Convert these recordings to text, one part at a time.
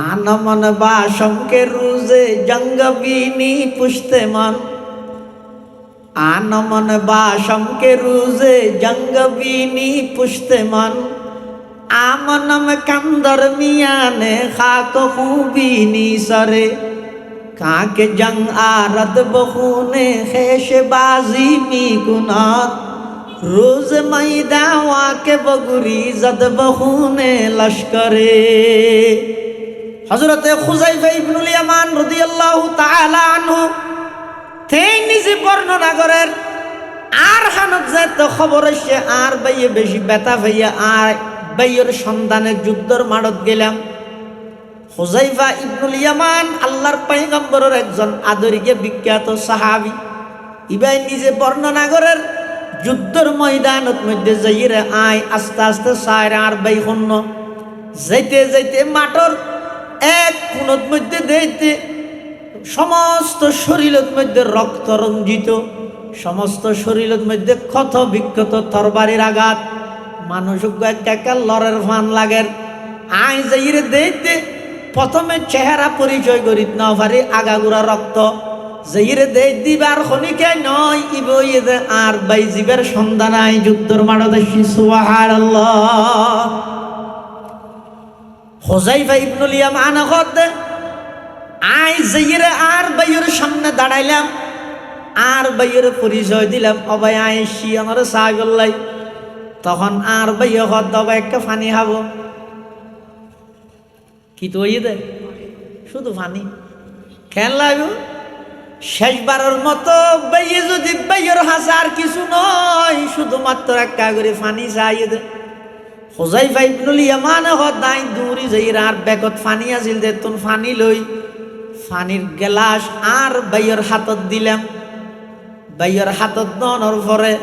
আনমন বাসমকে রুজে জঙ্গবিনী পুষতে মন, আনমন বাসমকে রুজে জঙ্গবিনী পুষতে মন, আমনম কান্দর মিয়ানে খাক খুবিনী সরে, কাকে জং আরদ বখুনে খেশ বাজি মি গুনাত, রোজ ময়দা ওয়াকে বগুরি জদ বখুনে লস্করে। হযরতে খুযাইফা ইবনুল ইয়ামান রাদিয়াল্লাহু তাআলা আনহু তেই নিজে বর্ণনা করেন, আর খানত যেত খবর এসে আর বাইয়ে বেশি ব্যথা ভাইয়া আর বাইয়ের সন্ধানে যুদ্ধর মাঠত গেলাম। খুযাইফা ইবনুল ইয়ামান আল্লাহর পয়গম্বরের একজন আদরিকে বিখ্যাত সাহাবী, ইবাই নিজে বর্ণনা করেন যুদ্ধর ময়দানত মধ্যে যাইরে আয় আস্তে আস্তে সাইর আর বাই হন্য যাইতে যাইতে মাঠর এক কোণত মধ্যে দেখতে সমস্ত শরীরের মধ্যে রক্ত রঞ্জিত, সমস্ত শরীরের মধ্যে ক্ষত বিক্ষত তরবারির আঘাত, মানুষ একটা লড়ের ফান লাগের। আয় যাইরে দেখতে প্রথমে চেহারা পরিচয় করিত না পারি, আগাগুড়া রক্ত যাইরে দেখ দিবার খনিকে নয় ইবইদে আর বাই জীবের সন্ধান আয় যুদ্ধর মাঠে দেখি। সুবহানাল্লাহ। খুযাইফা ইবনুল ইয়ামান কত আই যাইরে আর বাইয়ের সামনে দাঁড়াইলাম, আর বাইয়ের পরিচয় দিলাম, অবাই আইসি আমার সাগল্লাই। তখন আর বাইয়ে কত একটা পানি খাবো, কি তো দে শুধু পানি খেয়াল লাগবে। শেষবারের মতো বাইয়ে যদি বাইয়ের হাসার কিছু নয়, শুধুমাত্র একটা করে পানি চাই দে। খুযাইফা ইবনুল ইয়ামান দাই দূরি যাইরা আর বেগত পানি আছিল দে, তুন পানি লই পানির গেলাস আর বাইয়ের হাতত দিলাম। বাইয়ের হাতত দনের পরে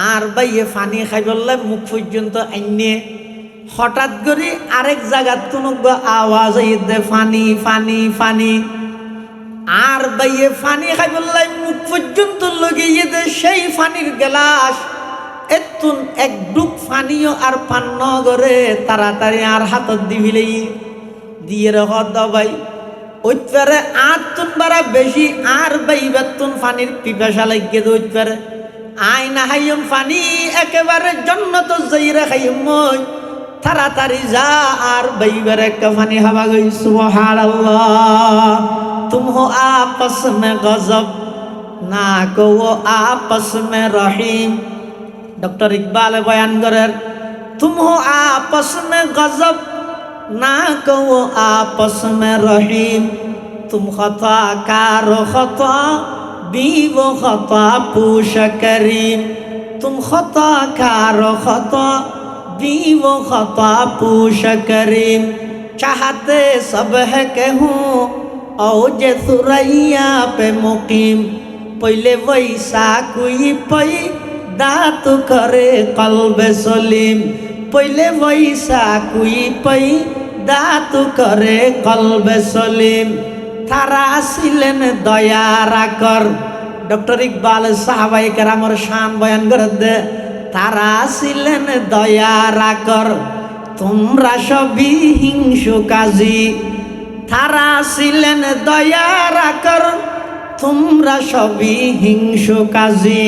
আর বাইয়ে পানি খাই বললে মুখ পর্যন্ত আইনে হঠাৎ করে আরেক জায়গার তুনক আওয়াজ দে পানি পানি পানি। আর বাইয়ে পানি খাই বললে মুখ পর্যন্ত লগিয়ে দে সেই পানির গেলাস এতুন এক ডুক পানিও আর পান করে তাড়াতাড়ি আর হাতত দিবিলেই দিয়ে রেখ দবাই ওই পারে আর তুন বারা বেশি আর বাইবার তুন পানির পিপাসা লাগিয়ে দে ওই পারে আই না হাইম পানি একেবারে জন্নত যাইরে খাইম মই তাড়াতাড়ি যা আর বাইবার একটা পানি হাওয়া গই। সুবহানাল্লাহ। তুম হো আপস মে গজব না কো আপস মে রহিম। डॉक्टर इकबाल बयान करें, तुम हो आपस में गजब ना कहो आपस में रहीम, तुम खता कारो खता बी वो खता पूछ करीम, तुम खता कारो खता बी वो खता पूछ करीम, चाहते सब है कहूँ औजे सुरैया पे मुकीम, पहले वैसा कोई पै दात करे कल्बे सलीम, पहले वैसा कोई पै दात करे कल्बे सलीम, थारा सिलेन दया राकर। डॉक्टर इकबाल साहबाई करामर शान बयान कर दे, थारा सिलेन दया राकर তোমরা সবই হিংসু কাজী, थारा सिलेन दया राकर তোমরা সবই হিংসু কাজী,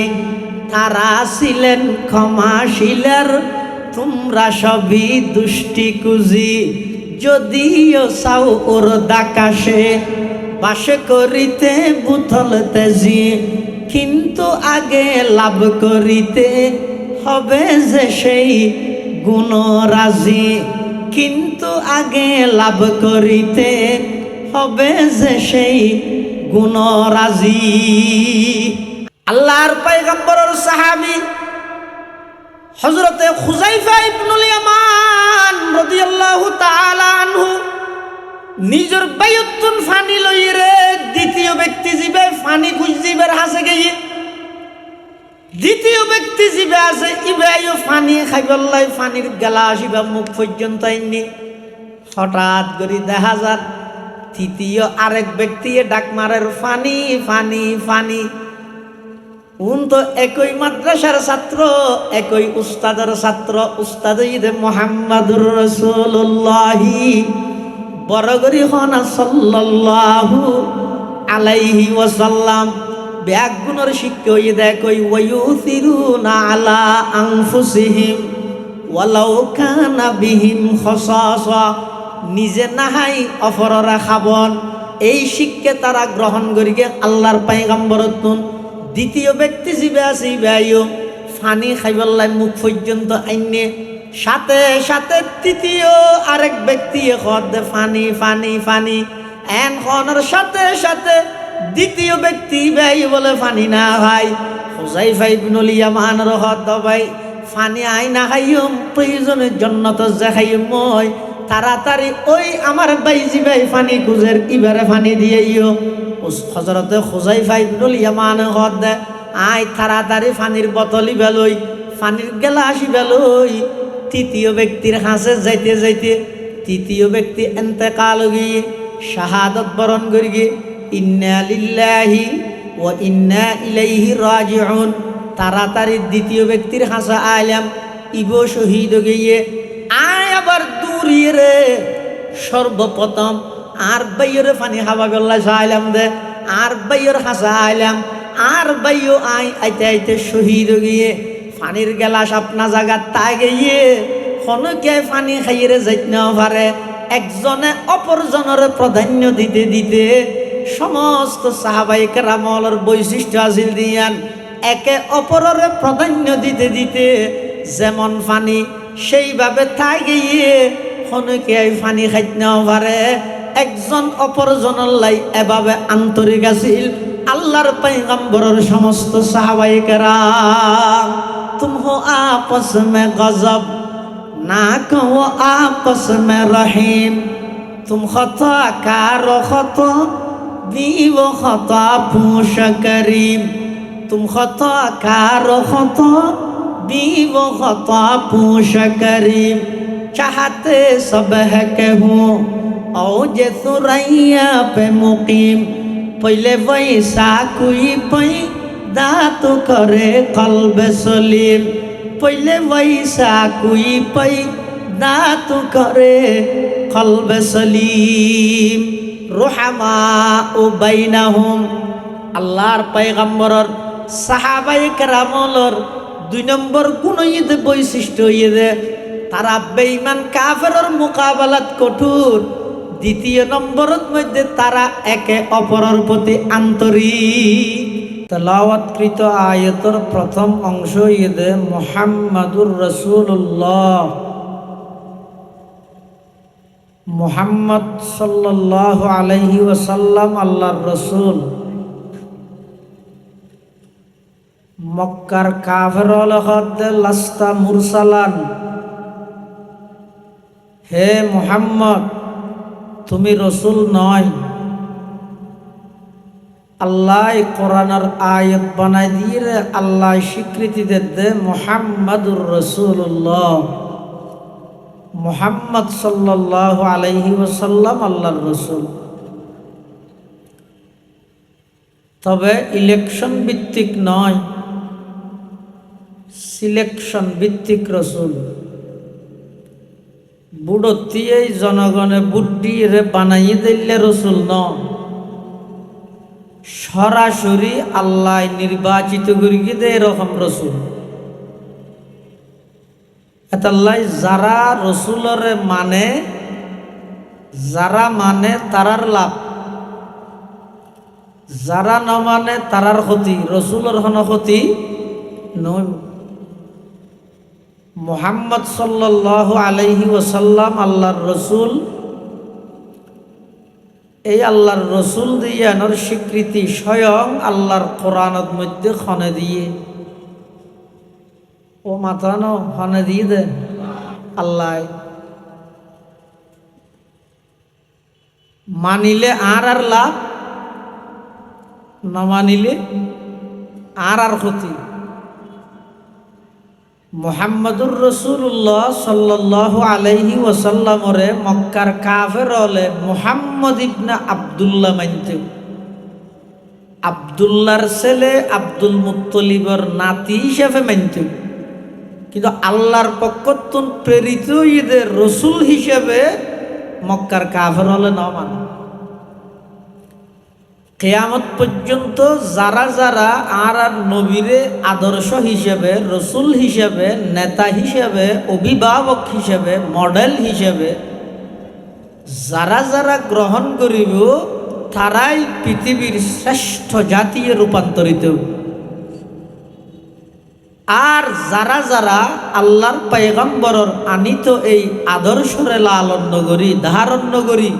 তারা ছিলেন ক্ষমাশীলের তোমরা সবই দুষ্টি কুজি, যদিও চাও ওর দাকাশে বাসে করিতে বুথল তেজি, কিন্তু আগে লাভ করিতে হবে যে সেই গুণরাজি, কিন্তু আগে লাভ করিতে হবে যে সেই গুণরাজি। আল্লাহর পয়গম্বরের সাহাবী হযরতে খুযাইফা ইবনুল ইয়ামান রাদিয়াল্লাহু তাআলা আনহু নিজের বাইতুন ফানি লইরে দ্বিতীয় ব্যক্তি জিবে ফানি খুঁজিবার হাসে গিয়ে দ্বিতীয় ব্যক্তি জিবে আছে ইবাইও ফানি খাইবল্লাই ফানির গেলাস ইবা মুখ পর্যন্ত আইনি। হঠাৎ করে দেখা যায় তৃতীয় আরেক ব্যক্তি ডাক মারের ফানি ফানি ফানি। উন তো একই মাদ্রাসার ছাত্র, একই উস্তাদের ছাত্র, উস্তাদ ঈদ মুহাম্মাদুর রাসূলুল্লাহ বড় করি হনা সাল্লাল্লাহু আলাইহি ওয়াসাল্লাম ব্যাগ গুণের শিক্ষা হয়ে দেখ ওই ওয়ুসিরুনা আলা আনফুসিহিম ওয়ালাউ কানা বিহিম খাসাসা নিজে নাহাই অপররা খাবন এই শিক্ষা তারা গ্রহণ করিকে আল্লাহর পয়গম্বরতুন দ্বিতীয় ব্যক্তি জিবে আছে ইবাইও ফানি খাইবাল্লাই মুখ পর্যন্ত আইনে সাথে সাথে তৃতীয় আরেক ব্যক্তি খদ ফানি ফানি ফানি এন খনের সাথে সাথে দ্বিতীয় ব্যক্তি ভাই বলে ফানি না ভাই হুযায়ফা ইবনুল ইয়ামানের হদ ভাই ফানি আই না খাইম প্রয়োজনের জন্য তো যে খাইম মই তাড়াতাড়ি ওই আমার বাইজি ভাই ফানি খুঁজের ইবারে ফানি দিয়েইও হযরতে হুযায়ফা ইবনুল ইয়ামানের হদ আই তাড়াতাড়ি ফানির বোতল ইবালই ফানির গ্লাস ইবালই তৃতীয় ব্যক্তির কাছে যাইতে যাইতে তৃতীয় ব্যক্তি ইন্তেকাল গিয়ে শাহাদত বরণ করি গিয়ে ইন্না লিল্লাহি ওয়া ইন্না ইলাইহি রাজিউন তাড়াতাড়ি দ্বিতীয় ব্যক্তির কাছে আইলাম ইবো শহীদ গিয়ে আয় আবার দূরিয়ে রে সর্বপ্রথম আর বাইরে পানি হাওয়া গল্লা চাইলাম দে আর বাইয়ের কাছে আইলাম আর বাইও আই আইতে আইতে শহীদ গিয়ে পানির গেলাস আপনা জায়গা তাই গিয়ে হনকে পানি খাইয়ে যাইতে না পারে একজনে অপরজনের প্রাধান্য দিতে দিতে সমস্ত সাহাবাই কেরামলের বৈশিষ্ট্য আসিল দিয়ান একে অপরের প্রাধান্য দিতে দিতে যেমন পানি সেইভাবে তাই গিয়ে হনকে পানি খাইতে না পারে একজন অপরজনের লাই এভাবে আন্তরিক আছিল আল্লাহর পয়গম্বরের সমস্ত সাহাবাই কেরাম तुम हो आपस में गजब ना कहो आपस में रहीम तुम खता कारो खता भी वो खता पूछ करीम तुम खता कारो खता भी वो खता पूछ करीम चाहते सब है कहूँ औ जे सुरैया पे मुकीम पहले वैसा कोई पै दात करे कल्बे सलीम पहले वैसा कोई पै दात करे कल्बे सलीम रुहमा बैनहुम আল্লাহর পয়গম্বরের সাহাবায়ে কেরামর দুই নম্বর গুণ ইদে বৈশিষ্ট্য ইদে তারা বেঈমান কাফেরের মোকাবেলাত কঠোর দ্বিতীয় নম্বরের মধ্যে তারা একে অপরের প্রতি আন্তরিক তেলাওয়াতকৃত আয়াতের প্রথম অংশ ইদে মুহাম্মাদুর রাসূলুল্লাহ মুহাম্মদ সাল্লাল্লাহু আলাইহি ওয়াসাল্লাম আল্লাহর রাসূল মক্কার কাফেরল হদ লাস্তা মুরসালান হে মুহাম্মদ তুমি রাসূল নয় আল্লাহ কোরআনের আয়াত বানাই দিয়ে আল্লাহ স্বীকৃতি দে মুহাম্মাদুর রাসূলুল্লাহ মুহাম্মদ সাল্লাল্লাহু আলাইহি ওয়াসাল্লাম আল্লাহর রাসূল তবে ইলেকশন ভিত্তিক নয় সিলেকশন ভিত্তিক রাসূল বুড়তিয়ে জনগণে বুদ্ধি রে বানাইয়ে দিলে রাসূল নয় সরাসরি আল্লাহ নির্বাচিত করি দে এরকম রসুল এতাল্লাই যারা রসুলের যারা মানে তারার লাভ যারা ন মানে তারার ক্ষতি রসুলের হন ক্ষতি নয় মুহাম্মদ সাল্লাল্লাহু আলাইহি ওয়াসাল্লাম আল্লাহর রসুল এই আল্লাহর রসুল দিয়ানোর স্বীকৃতি স্বয়ং আল্লাহর কোরআনের মধ্যে খনে দিয়ে ও মাথানো খনে দিয়ে দে আল্লাহ মানিলে আর লাভ না মানিলে আর ক্ষতি মুহাম্মাদুর রাসূলুল্লাহ সাল্লাল্লাহু আলাইহি ওয়াসাল্লামরে মক্কার কাফের হলে মুহাম্মদ ইবনে আব্দুল্লাহ মানতে আব্দুল্লাহর ছেলে আব্দুল মুত্তলিবের নাতি হিসেবে মানতে কিন্তু আল্লাহর পক্ষ থেকে প্রেরিত ঈদের রসুল হিসেবে মক্কার কাফের হলে ন মানে। কিয়ামত পর্যন্ত যারা যারা আর নবীরে আদর্শ হিসেবে, রসুল হিসেবে, নেতা হিসেবে, অভিভাবক হিসেবে, মডেল হিসেবে যারা যারা গ্রহণ করিব তারাই পৃথিবীর শ্রেষ্ঠ জাতিয়ে রূপান্তরিত। আর যারা যারা আল্লাহর পয়গম্বরর আনিত এই আদর্শরে লালন নগরী ধারণ নগরী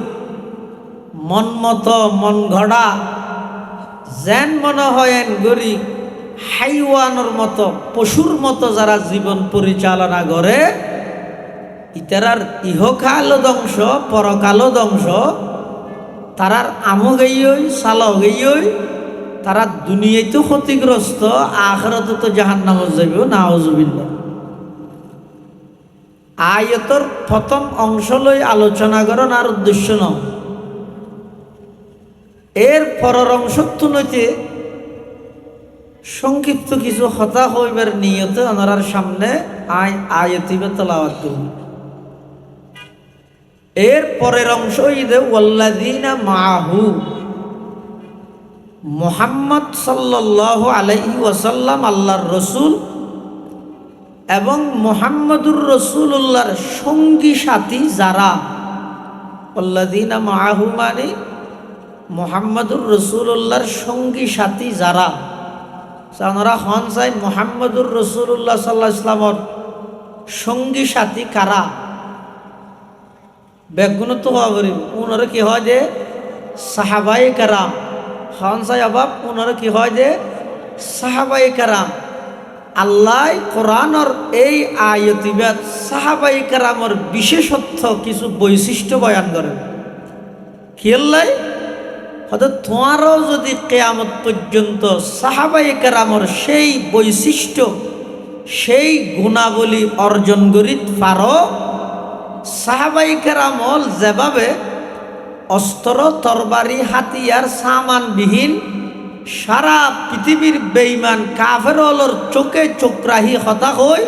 মন মতো মন গড়া যেন মনে হয়েন গরি হাইওয়ানোর মতো পশুর মতো যারা জীবন পরিচালনা করে, ইতারার ইহকালো ধ্বংস পরকালো ধ্বংস, তারার আমো গেইই সালো গেইই, তারা দুনিয়াতেও ক্ষতিগ্রস্ত, আখিরাতে তো জাহান্নামে যাইব, নাউজুবিল্লাহ। আয়াতের প্রথম অংশ লই আলোচনা করার আর উদ্দেশ্য নয়, এর পরের অংশ নইতে সংক্ষিপ্ত কিছু কথা হইবার নিয়তে ওনার সামনে আয়াতিবে তেলাওয়াত করব। এর পরের অংশ ইদে ওয়াল্লাযীনা মাআহু, মুহাম্মদ সাল্লাল্লাহু আলাইহি ওয়াসাল্লাম আল্লাহর রসুল এবং মুহাম্মদুর রাসূলুল্লাহর সঙ্গী সাথী যারা, ওয়াল্লাযীনা মাআহু মানে মুহাম্মদুর রাসূলুল্লাহর সঙ্গী সাথী যারা, ওনারা হন চাই মুহাম্মদুর রাসূলুল্লাহ সাল্লাল্লাহু আলাইহি ওয়াসাল্লামের সঙ্গী সাথী কারা, বেগুন তো হওয়া ওনারা কি হয় যে সাহাবায়ে কেরাম, হন চাই আবাব ওনারা কি হয় যে সাহাবায়ে কেরাম। আল্লাহ কোরআনের এই আয়াতিবাদ সাহাবায়ে কেরামের বিশেষত্ব কিছু বৈশিষ্ট্য বয়ান করেন। কি আল্লাহ হয়তো তোমারও যদি কিয়ামত পর্যন্ত সাহাবায়ে কেরামের সেই বৈশিষ্ট্য সেই গুণাবলী অর্জন করিত পারো, সাহাবায়ে কেরাম যেভাবে অস্ত্র তরবারি হাতিয়ার সামানবিহীন সারা পৃথিবীর বেঈমান কাফের হলর চোখে চোখ রাহি হতা হই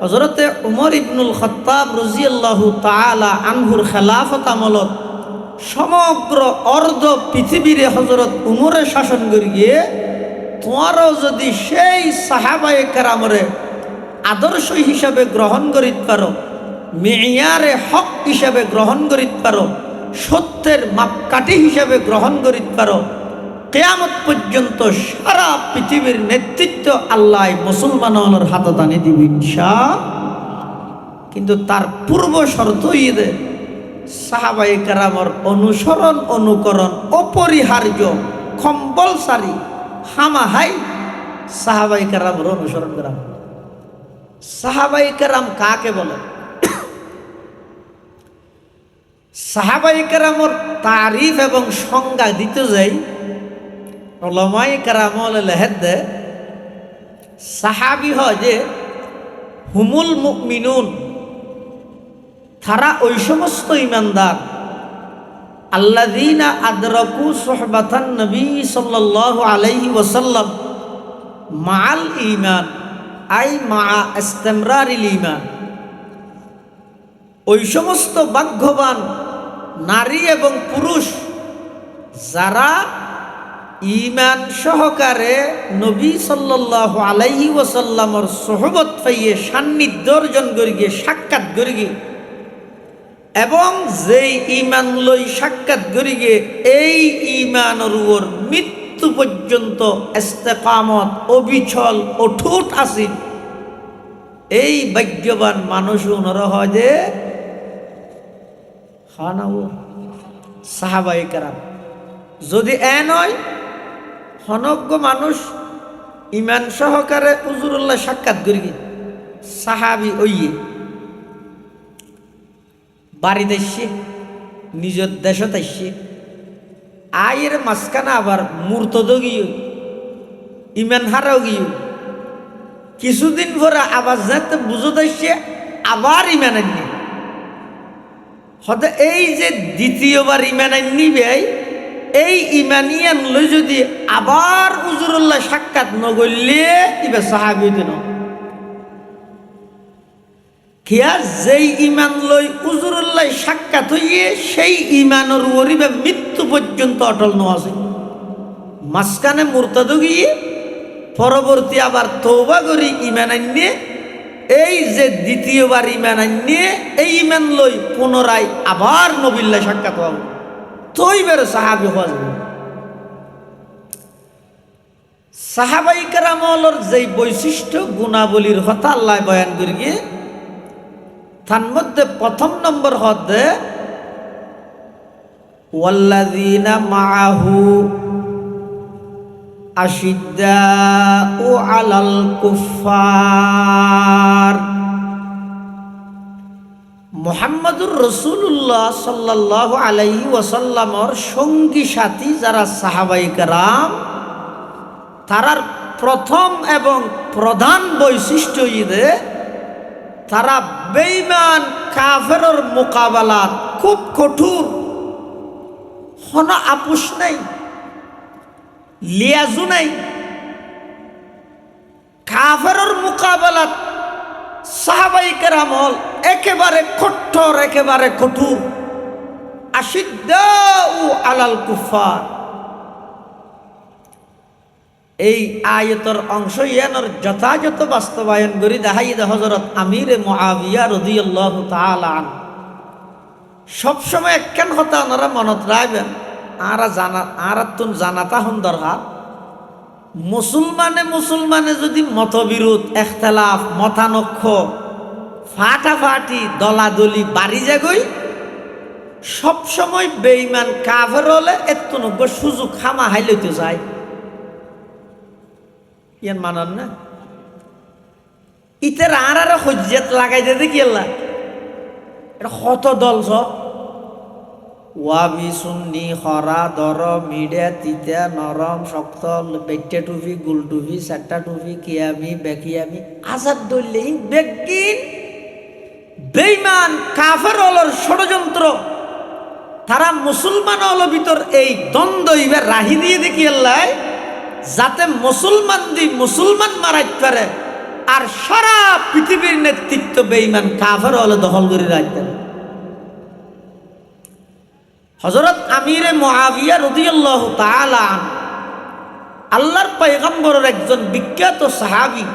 হযরতে উমর ইবনুল খাত্তাব রাদিয়াল্লাহু তাআলা আনহুর খেলাফত আমলত সমগ্র অর্ধ পৃথিবীরে হযরত উমরের শাসন করে গিয়ে তোমারও যদি সেই সাহাবায়ে কেরামরে আদর্শ হিসাবে গ্রহণ করিতে পারো, মেয়ারে হক হিসাবে গ্রহণ করিতে পারো, সত্যের মাপকাঠি হিসাবে গ্রহণ করিতে পারো, কিয়ামত পর্যন্ত সারা পৃথিবীর নেতৃত্ব আল্লাহ মুসলমানের হাতে টানে দিবে ইনশাআল্লাহ। কিন্তু তার পূর্ব শর্ত ইদে সাহাবায়ে কেরামের অনুসরণ অনুকরণ অপরিহার্য, কম্পালসারি, হামাহাই সাহাবায়ে কেরামের অনুসরণ করা। সাহাবায়ে কেরাম কাকে বলে? সাহাবায়ে কেরামের তারিফ এবং সংজ্ঞা দিতে যাই উলামায়ে কেরাম লেহেদ দে, সাহাবী হয় যে হুমুল মুমিনুন, তারা ওই সমস্ত ইমানদার আল্লাযীনা আদরাকু সুহবাতান নবী সাল্লাল্লাহু আলাইহি ওয়াসাল্লাম মাআল ঈমান আই মা ইসতিমরারিল ঈমান। ওই সমস্ত ভাগ্যবান নারী এবং পুরুষ যারা ঈমান সহকারে নবী সাল্লাল্লাহু আলাইহি ওয়াসাল্লামের সুহবত পাইয়ে সান্নিধ্য অর্জন করি গিয়ে সাক্ষাৎ করি গিয়ে এবং যেই ঈমান লই সাক্ষাৎ করি গিয়ে এই ঈমানের উপর মৃত্যু পর্যন্ত ইস্তেকামত অবিচল অটুট আসিন, এই ভাগ্যবান মানুষ ওনারা হয় যে সাহাবায়ে কেরাম। যদি এ নয় হনজ্ঞ মানুষ ঈমান সহকারে হুজুরুল্লাহ সাক্ষাৎ করি সাহাবি ওইয়ে বাড়িতে আসছে, নিজের দেশত আসছে, আয়ের মাঝখানে আবার মুরতদ গিয়ে ঈমান হারাও গিয়ে কিছুদিন পরে আবার যাতে বুঝত আসছে আবার ঈমান আননি। হতে এই যে দ্বিতীয়বার ঈমান আননিবে, এই ঈমানিয়ান লই যদি আবার হুজুরুল্লাহ সাক্ষাৎ নগরলে ইবে সাহাবী দিন। কিয়া যেই ইমান লই উজুরুল্লাহ সাক্ষাৎ হইয়ে সেই ইমানের ওরিবে মৃত্যু পর্যন্ত অটল ন আছে। মাঝখানে মুরতাদ গিয়ে পরবর্তী আবার তওবা করি ইমান আনিয়ে এই যে দ্বিতীয়বার ইমান আনিয়ে এই ইমান লই পুনরায় আবার নবিল্লাহ সাক্ষাৎ হব তৈবের সাহাবি হওয়া যাবে। সাহাবাই কেরামর যেই বৈশিষ্ট্য গুণাবলীর কথা আল্লাহ বয়ান করি গিয়ে তার মধ্যে প্রথম নম্বর হতে ওয়াল্লাযীনা মাআহু আশিদ্দাউ আলাল কুফফার। মুহাম্মদুর রাসূলুল্লাহ সাল্লাল্লাহু আলাইহি ওয়াসাল্লামর সঙ্গী সাথী যারা সাহাবায়ে কেরাম তারার প্রথম এবং প্রধান বৈশিষ্ট্য ইদে তারা বেঈমান কাফেরের মোকাবেলাত খুব কঠোর, কোনো আপোষ নাই, লিয়াজু নাই। কাফেরের মোকাবেলাত সাহাবায়ে কেরাম একেবারে কঠোর, একেবারে কঠোর। আশিদ্দাউ আলাল কুফফার এই আয়াতের অংশ ইয়ানোর যথাযথ বাস্তবায়ন করি দেখাই দে হযরত আমিরে মুআবিয়া রাদিয়াল্লাহু তাআলা আনহু। সবসময় একখান কথা ওনারা মনত রাখবেন, আরা তুন জানাতা হন দরকার। মুসলমানে যদি মতবিরোধ, এখতলাফ, মতানক্ষ, ফাটাফাটি, দলাদলি বাড়ি যাগই সবসময় বেঈমান কাফের হলে এত নব্য সুযোগ খামা হাইলইতে যায়। ইয়ান মানন না ইতের আর হজ্জত লাগাই দে দেখি আল্লাহ এটা কত দল সব ওয়াবি সুন্নি খরা দর মিডিয়া তিতা নরম শক্ত বেটে টুপি গুল টুপি চারটা টুপি কিয়ামি বেকিয়ামি আজাদ দললে বেগিন বেঈমান কাফের হলর ষড়যন্ত্র তারা মুসলমান হল ভিতর এই দ্বন্দ্ব ইবে রাহি দিয়ে দেখি আল্লাহ যাতে মুসলমান মারাইতে পারে আর সারা পৃথিবীর নেতৃত্ব বেঈমান কাফের হলে দখল করে রাখতেন। হযরত আমিরে মুআবিয়া রাদিয়াল্লাহু তাআলা আনহু আল্লাহর পয়গম্বরের একজন বিখ্যাত সাহাবী,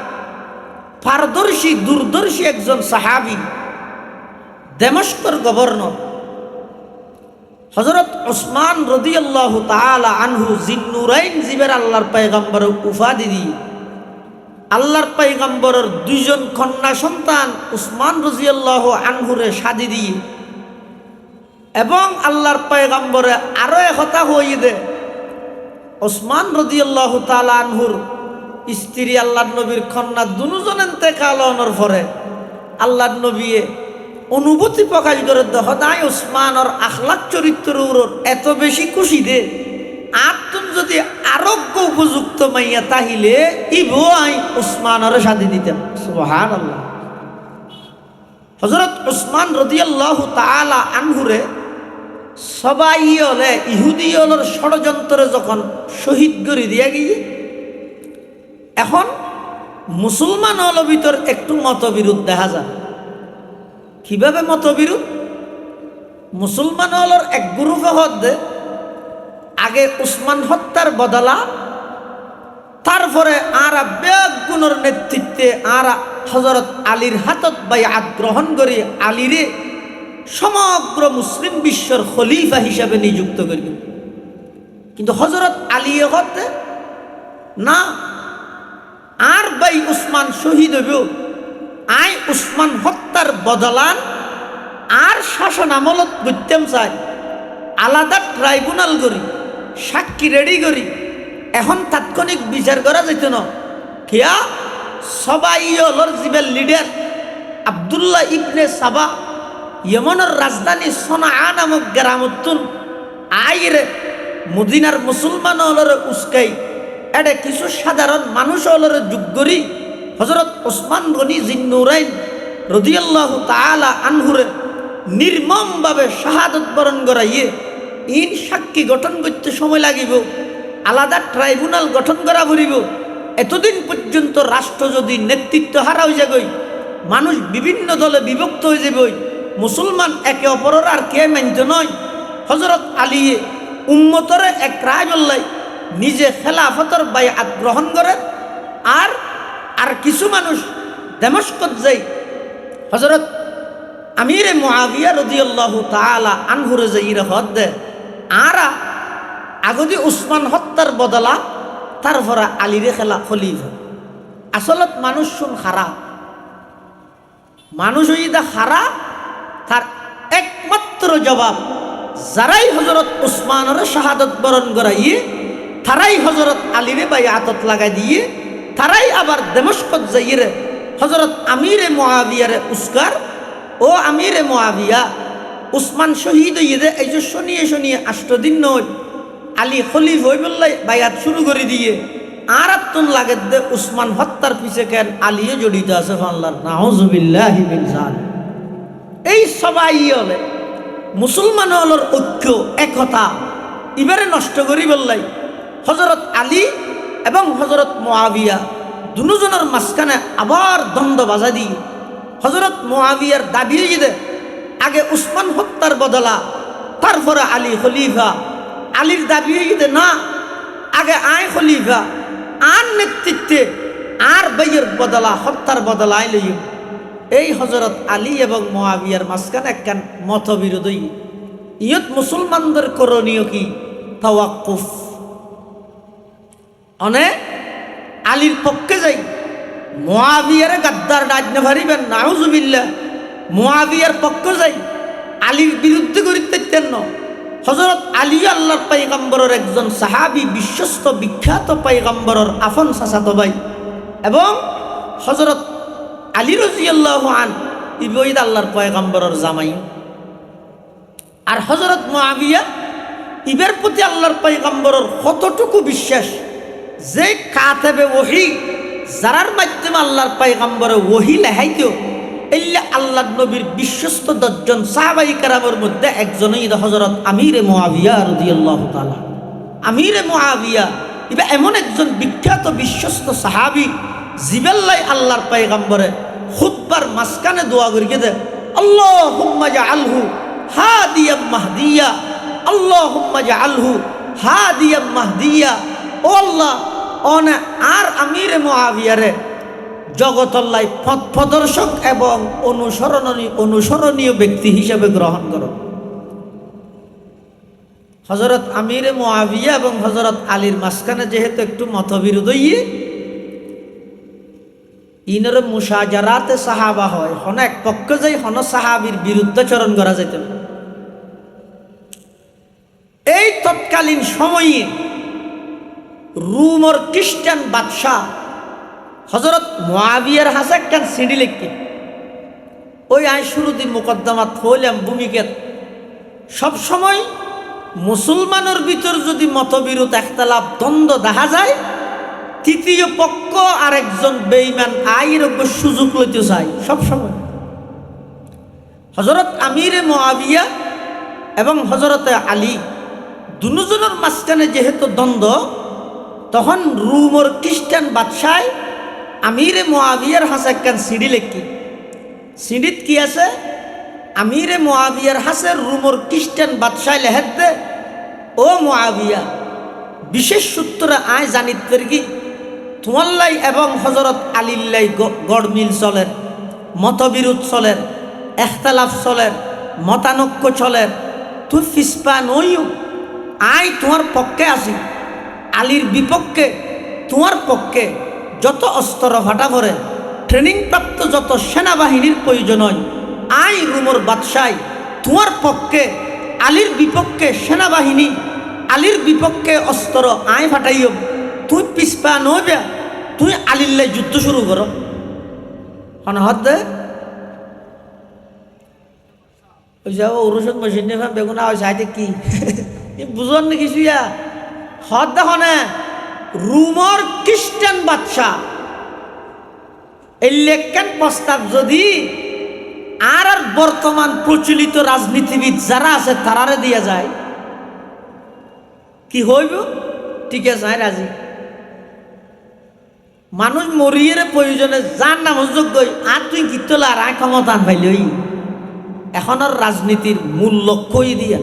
পারদর্শী দূরদর্শী একজন সাহাবী, দমস্কর গভর্নর হযরত উসমান রাদিয়াল্লাহু তাআলা আনহু জিন্নুরাইন জিবের আল্লাহর পয়গম্বরের উপাধি দিয়ে আল্লাহর পয়গম্বরের দুইজন কন্যা সন্তান উসমান রাদিয়াল্লাহু আনহুরে শাদী দিয়ে এবং আল্লাহর পয়গম্বরে আরো একথা হইয়ে দে উসমান রাদিয়াল্লাহু তাআলা আনহুর স্ত্রী আল্লাহর নবীর কন্যা দুজন ইন্তেকাল হওয়ার পরে আল্লাহর নবী অনুভূতি প্রকাশ করে সদায় উসমানের আখলাক চরিত্রের এত বেশি খুশি দে আর তুমি যদি আরোগ্য উপযুক্ত মাইয়া তাহিলে ইবো আই উসমানের শাদী দিতেন। সুবহানাল্লাহ। হযরত উসমান রাদিয়াল্লাহু তাআলা আনহুরে সবাই হলে ইহুদি হলর ষড়যন্ত্রে যখন শহীদ করে দিয়া গিয়ে এখন মুসলমান হল ভিতর একটু মতবিরোধ দেখা যায়। কিভাবে মতবিরোধ? মুসলমান হলর এক গ্রুপে হদ্দে আগে উসমান হত্যার বদলা তারপরে আরা বেগুনের নেতৃত্বে আরা হযরত আলীর হাতত বাইআত গ্রহণ করে আলীরে সমগ্র মুসলিম বিশ্বর খলিফা হিসাবে নিযুক্ত করবে। কিন্তু হযরত আলী হতে না আর ভাই উসমান শহীদ হইব আই উসমান হত্যার বদলান আর শাসন আমলত করতেম চাই আলাদা ট্রাইব্যুনাল করি সাক্ষী রেডি করি এখন তাৎক্ষণিক বিচার করা যেত না। কিয়া সবাই হলর জিবের লিডার আব্দুল্লাহ ইবনে সাবা ইয়েমনের রাজধানী সনা নামক গ্রামতুন আইরে মদিনার মুসলমান হলরে উস্কাই এটা কিছু সাধারণ মানুষ হলরে যুগ করি হযরত উসমান গনি জিন্নুরাইন রাদিয়াল্লাহু তাআলা আনহুরে নির্মমভাবে শাহাদত বরণ করাইয়ে ইন সাক্ষী গঠন করতে সময় লাগিব, আলাদা ট্রাইব্যুনাল গঠন করা পড়িব। এতদিন পর্যন্ত রাষ্ট্র যদি নেতৃত্ব হারাও যাগই মানুষ বিভিন্ন দলে বিভক্ত হয়ে যাবে, মুসলমান একে অপরের আর কে মানত নয়। হজরত আলী উম্মতরে এক রায় বললাই নিজে খেলাফতর বাইআত গ্রহণ করেন। আর কিছু মানুষ দামেস্কত যাই হজরত আমিরে মুআবিয়া রাদিয়াল্লাহু তাআলা আনহুরে যাইরা হদ দে আরা আগদি উসমান হত্যার বদলা তারপরে আলীরে খেলা খলিফা। আসলত মানুষ শুন খারাপ, মানুষ হইদা খারা, তার একমাত্র জবাব যারাই হজরত উসমানের শাহাদত বরণ করাইয়ে তারাই হজরত আলীরে বাইআতত লাগাই দিয়ে তারাই আবার দামেস্কত যাইরে হজরত আমিরে মুআবিয়ারে উস্কার, ও আমিরে মুআবিয়া উসমান শহীদ হইয়ে দে এই যে শনিয়ে 8 দিন নয় আলী খলিফ হই বললাই বাইআত শুরু করে দিয়ে আর আত্মন লাগে দে উসমান হত্যার পিছে কেন আলীও জড়িত আছে। আল্লাহর নাউজুবিল্লাহি মিন যালিক। এই সবাই হলে মুসলমান হলর ঐক্য একতা এবারে নষ্ট করি বললাই হজরত আলী এবং হজরত মুআবিয়া দুজনের মাঝখানে আবার দ্বন্দ্ব বাজা দিয়ে হজরত মুআবিয়ার দাবি দে আগে উসমান হত্যার বদলা তারপরে আলী খলিফা। আলীর দাবি দে না, আগে আয় খলিফা, আর নেতৃত্বে আর বাইয়ের বদলা হত্যার বদলা আই লই। এই হজরত আলী এবং মুআবিয়ার মাঝখানে একখান মতবিরোধ। ইয়ত মুসলমানদের করণীয় কি? তাওয়াক্কুফ। অনে আলীর পক্ষে যাই মুআবিয়ারে গাদ্দার ডাজনে পারিবেন নাউজুবিল্লাহ। মুআবিয়ার পক্ষে যাই আলীর বিরুদ্ধে করিতেন না। হজরত আলী আল্লাহর পয়গম্বরের একজন সাহাবী, বিশ্বস্ত বিখ্যাত পয়গম্বরের আফন চাচাতো ভাই, এবং হজরত আলী রাদিয়াল্লাহু আনহু ইবইদ আল্লাহর পয়গম্বরের জামাই। আর হজরত মুআবিয়া ইবের প্রতি আল্লাহর পয়গম্বরের কতটুকু বিশ্বাস যে কাতেবে ওহী যারার মাধ্যমে আল্লাহর পয়গম্বরে ওহী লেখাইতো এল্লা আল্লাহর নবীর বিশ্বস্ত 10 জন সাহাবায়ে কেরামের মধ্যে একজনই হযরত আমিরে মুআবিয়া রাদিয়াল্লাহু তাআলা। আমিরে মুআবিয়া ইবা এমন একজন বিখ্যাত বিশ্বস্ত সাহাবী জিবেল্লাই আল্লাহর পয়গম্বরে খুতবার মাঝখানে দোয়া করিয়ে দেয়, আল্লাহুম্মা জাআলহু হাদিয়াম মাহদিয়া, আল্লাহুম্মা জাআলহু হাদিয়াম মাহদিয়া। ও আল্লাহ, অনে আর আমিরে মুআবিয়ারে জগতল্লাই পথ প্রদর্শক এবং অনুসরণীয় ব্যক্তি হিসেবে গ্রহণ করো। হযরত আমিরে মুআবিয়া এবং হযরত আলীর মাঝখানে যেহেতু একটু মতবিরোধ ইনর মুশাজারাতে সাহাবা হয়, হন এক পক্ষ যাই হন সাহাবীর বিরুদ্ধাচরণ করা যেত। এই তৎকালীন সময়ে রুমর খ্রিস্টান বাদশাহ হজরত মুআবিয়ার হাসে একখান সিঁড়ি লিখি ওই আয় শুরুদিন মুকদ্দমাত হইলাম ভূমিকেত সবসময় মুসলমানের ভিতর যদি মতবিরোধ একতলাপ দ্বন্দ্ব দেখা যায়, তৃতীয় পক্ষ আর একজন বেঈমান আইর সুযোগ লইতে চায় সবসময়। হজরত আমিরে মুআবিয়া এবং হজরতে আলী দুজনের মাঝখানে যেহেতু দ্বন্দ্ব, তখন রুমর খ্রিস্টান বাদশাহ আমিরে মুআবিয়ার হাসে একখান সিঁড়ি লেখি। সিঁড়িত কি আছে? আমিরে মুআবিয়ার হাসে রুমর খ্রিস্টান বাদশাহ লেহেদ দে, ও মুআবিয়া, বিশেষ সূত্রে আয় জানিতের কি তোমাল্লাই এবং হজরত আলীল্লাই গড়মিল চলের, মতবিরোধ চলের, এখতালাফ চলের, মতানক্য চলের, তুই ফিসপা নইও। আয় তোমার পক্ষে আসি, আলীর বিপক্ষে তোমার পক্ষে যত অস্ত্র ফাটা পড়ে, ট্রেনিং প্রাপ্ত যত সেনাবাহিনীর প্রয়োজন হয়, আই রুমর বাদশাহ তোমার পক্ষে, আলীর বিপক্ষে সেনাবাহিনী, আলীর বিপক্ষে অস্ত্র আয় ফাটাইও। তুই পিসপা নইবা, তুই আলীল্লাই যুদ্ধ শুরু করো। হনহদ দে ওই যাও ওরসন মসিদ নেফা বেগুনা ওই সাইতে কি বুঝন না কিছু ইয়া হদ দেখনে রুমর খ্রিস্টান বাদশাহ এই লেখান প্রস্তাব যদি আর বর্তমান প্রচলিত রাজনীতিবিদ যারা আছে তারারে দিয়া যায়, কি হইব? ঠিক আছে, রাজি। মানুষ মরিয়ে প্রয়োজনে যার নাম যোগ্য আর তুই গীতলা আর ক্ষমতা পাইলই এখন আর রাজনীতির মূল লক্ষ্যই দিয়া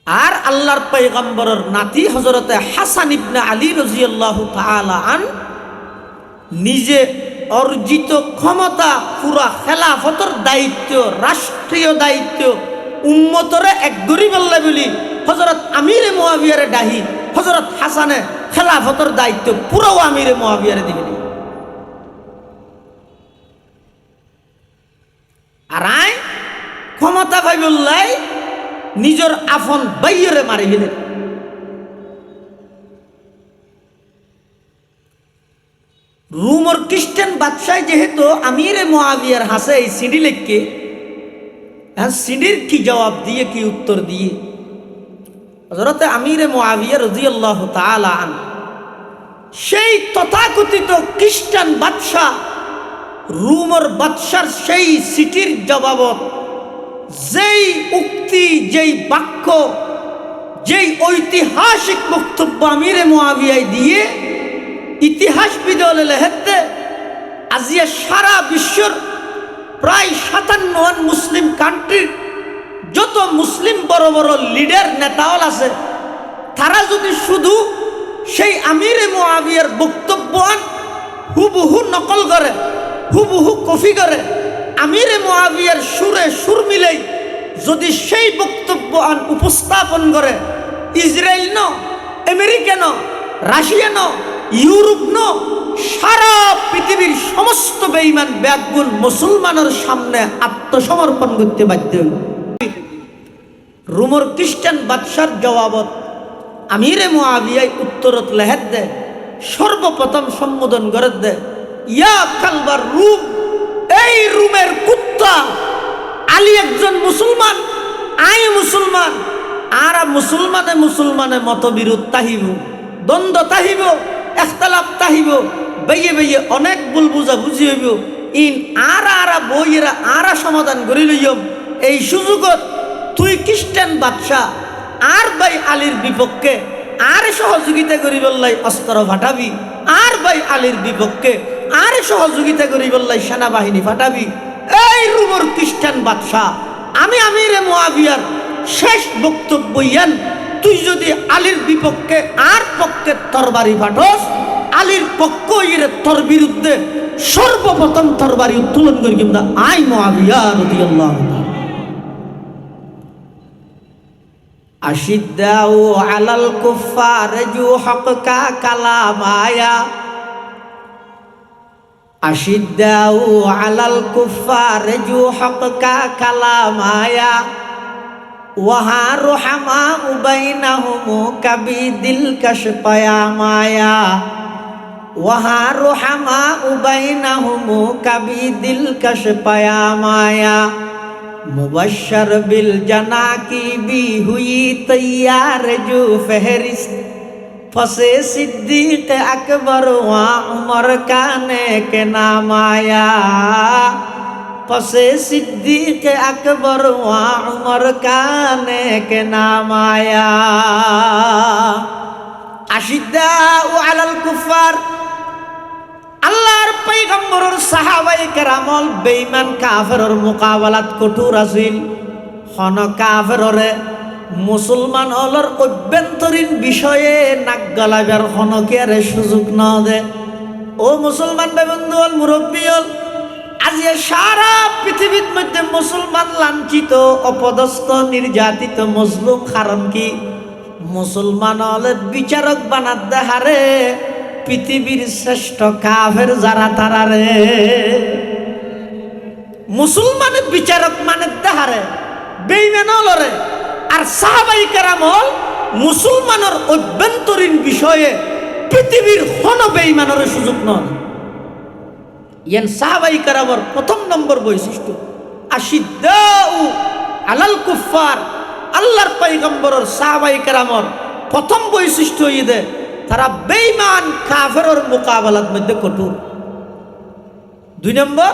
আর আল্লাহর পয়গম্বরের নাতি হযরতে হাসান ইবনে আলী রাদিয়াল্লাহু তাআলা আন নিজে অর্জিত ক্ষমতা পুরা খেলাফতের দায়িত্ব রাষ্ট্রীয় দায়িত্ব উম্মতরে এক গরিব আল্লাহ বলি হযরত আমিরে মুয়াবিয়ারে ডাহি হযরত হাসানে খেলাফতের দায়িত্ব পুরো আমিরে মুয়াবিয়ারে দিবেন আর আই ক্ষমতা পাইবল্লাই নিজের আফন বাইরে মারি গেলেন রুমর খ্রিস্টান বাদশাহ যেহেতু আমিরে মুয়াবিয়ার হাসে এই সিডি লেখকে সিডির কি জবাব দিয়ে কি উত্তর দিয়ে হযরতে আমিরে মুয়াবিয়া রাদিয়াল্লাহু তাআলা আন সেই তথাকথিত খ্রিস্টান বাদশাহ রুমর বাদশার সেই সিটির জবাবত যেই উক্তি যেই বাক্য যেই ঐতিহাসিক বক্তব্য আমিরে মুয়াবিয়ায় দিয়ে ইতিহাসবিদ লেখতে আজিয়া সারা বিশ্বর প্রায় 57 মুসলিম কান্ট্রির যত মুসলিম বড় বড় লিডার নেতাওয়াল আছে তারা যদি শুধু সেই আমিরে মুয়াবিয়ার বক্তব্য হুবহু নকল করে হুবহু কপি করে আমিরে মুয়াবিয়ার সুরে সুর মিলাই যদি সেই বক্তব্য উপস্থাপন করে ইসরায়েল ন আমেরিকা ন রাশিয়া ন ইউরোপ ন সারা পৃথিবীর সমস্ত বেঈমান ব্যাগুন মুসলমানের সামনে আত্মসমর্পণ করতে বাধ্য রোমর খ্রিস্টান বাদশার জবাবত আমিরে মুয়াবিয়ায় উত্তরত লেহেদ দে সর্বপ্রথম সম্বোধন করে দে ইয়া কালবার রুম এই রুমের কুত্তা আলী একজন মুসলমান আই মুসলমান আর মুসলমানে মতবিরোধ তাহিব দ্বন্দ্ব তাহিব ইখতিলাফ তাহিব বেয়ে বেয়ে অনেক ভুল বুঝা বুঝি হইব ইন আরা বইয়েরা আরা সমাধান করি লইম এই সুযোগত তুই খ্রিস্টান বাদশাহ আর ভাই আলীর বিপক্ষে আর সহযোগিতা করি বললাই অস্ত্র ফাটাবি আর ভাই আলীর বিপক্ষে আর সহযোগিতা করি বললাই সেনাবাহিনী ফাটাবি এই রুমর খ্রিস্টান বাদশাহ আমি আমিরে মুয়াবিয়ার শেষ বক্তব্য ইয়ান তুই যদি আলীর বিপক্ষে আর পক্ষে তরবারি ফাটস আলীর পক্ষ ইরে তোর বিরুদ্ধে সর্বপ্রথম তরবারি উত্তোলন করি কিন্তু আই মুয়াবিয়া রাদিয়াল্লাহু তাআলা আশিদ্দাউ আলাল কুফার জু হককা কালামায়া আশিদ্দাউ আলাল কুফার জু হককা কালামায়া ওয়াহা রুহামা বাইনাহুম কবি দিল কশ পয়ামায়া ওয়াহা রুহামা বাইনাহুম কবি দিল কশ পয়ামায়া मुबश्शर बिल जना की भी हुई तैयार जो फहरिस्त फसे सिद्दीक अकबर वहाँ उमर का नेक नाम आया फसे सिद्दीक अकबर वहाँ उमर का नेक नाम आया अशिद्दाउ अलल कुफ्फार আল্লাহর পয়গম্বরের সাহাবায়ে কেরামল বেঈমান কাফেরের মোকাবেলাত কঠোর আছিল হন কাফেররে মুসলমান হলর অভ্যন্তরীণ বিষয়ে নাক গলাবার হনকের সুযোগ না দে ও মুসলমান ভাই বন্ধু হল মুরব্বী হল আজ সারা পৃথিবীর মধ্যে মুসলমান লাঞ্ছিত অপদস্থ নির্যাতিত মজলুম কারণ কি মুসলমান হলের বিচারক বানাত দেহারে পৃথিবীর শ্রেষ্ঠ কাফের যারা তারা রে মুসলমানের বিচারক মানে দেহারে বেঈমান হলরে আর সাহাবায়ে কেরাম হল মুসলমানের অভ্যন্তরীণ বিষয়ে পৃথিবীর কোন বেঈমানের সুযোগ নয় ইয়ান সাহাবায়ে কেরামের প্রথম নম্বর বৈশিষ্ট্য আশিদ্দাউ আলাল কুফার আল্লাহর পয়গম্বরের সাহাবায়ে কেরামের প্রথম বৈশিষ্ট্য ইদে তারা বেঈমান কাফেরের মোকাবেলার মধ্যে কঠোর দুই নম্বর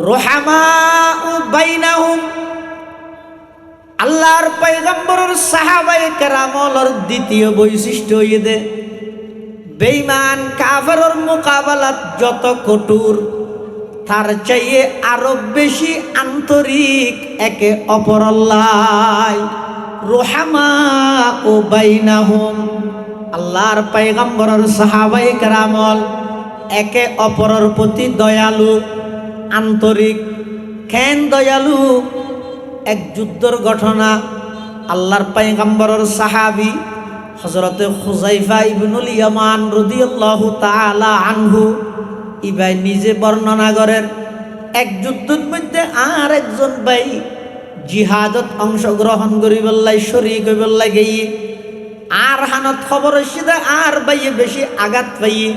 রুহামা বাইনাহুম আল্লাহ আল্লাহর পয়গম্বরের সাহাবায়ে কেরামর দ্বিতীয় বৈশিষ্ট্য হইয়ে বেঈমান কাফেরের মোকাবেলাত যত কঠোর তার চাইয়ে আরো বেশি আন্তরিক একে অপরল্লাহ রুহামা ও বাইনাহুম। আল্লাহর পয়গম্বরের সাহাবায়ে কেরামল একে অপরের প্রতি দয়ালু আন্তরিক। কেন দয়ালু? এক যুদ্ধর ঘটনা আল্লাহর পয়গম্বরের সাহাবী হযরতে হুযায়ফা ইবনুল ইয়ামান রাদিয়াল্লাহু তাআলা আনহু ইবাই নিজে বর্ণনা করেন এক যুদ্ধের মধ্যে আর একজন ভাই জিহাদত অংশগ্রহণ করিবার লাই শরীক হইবার লাগে আর হানত খবর এসে আর ভাইয়ে বেশি আঘাত পাইয়ে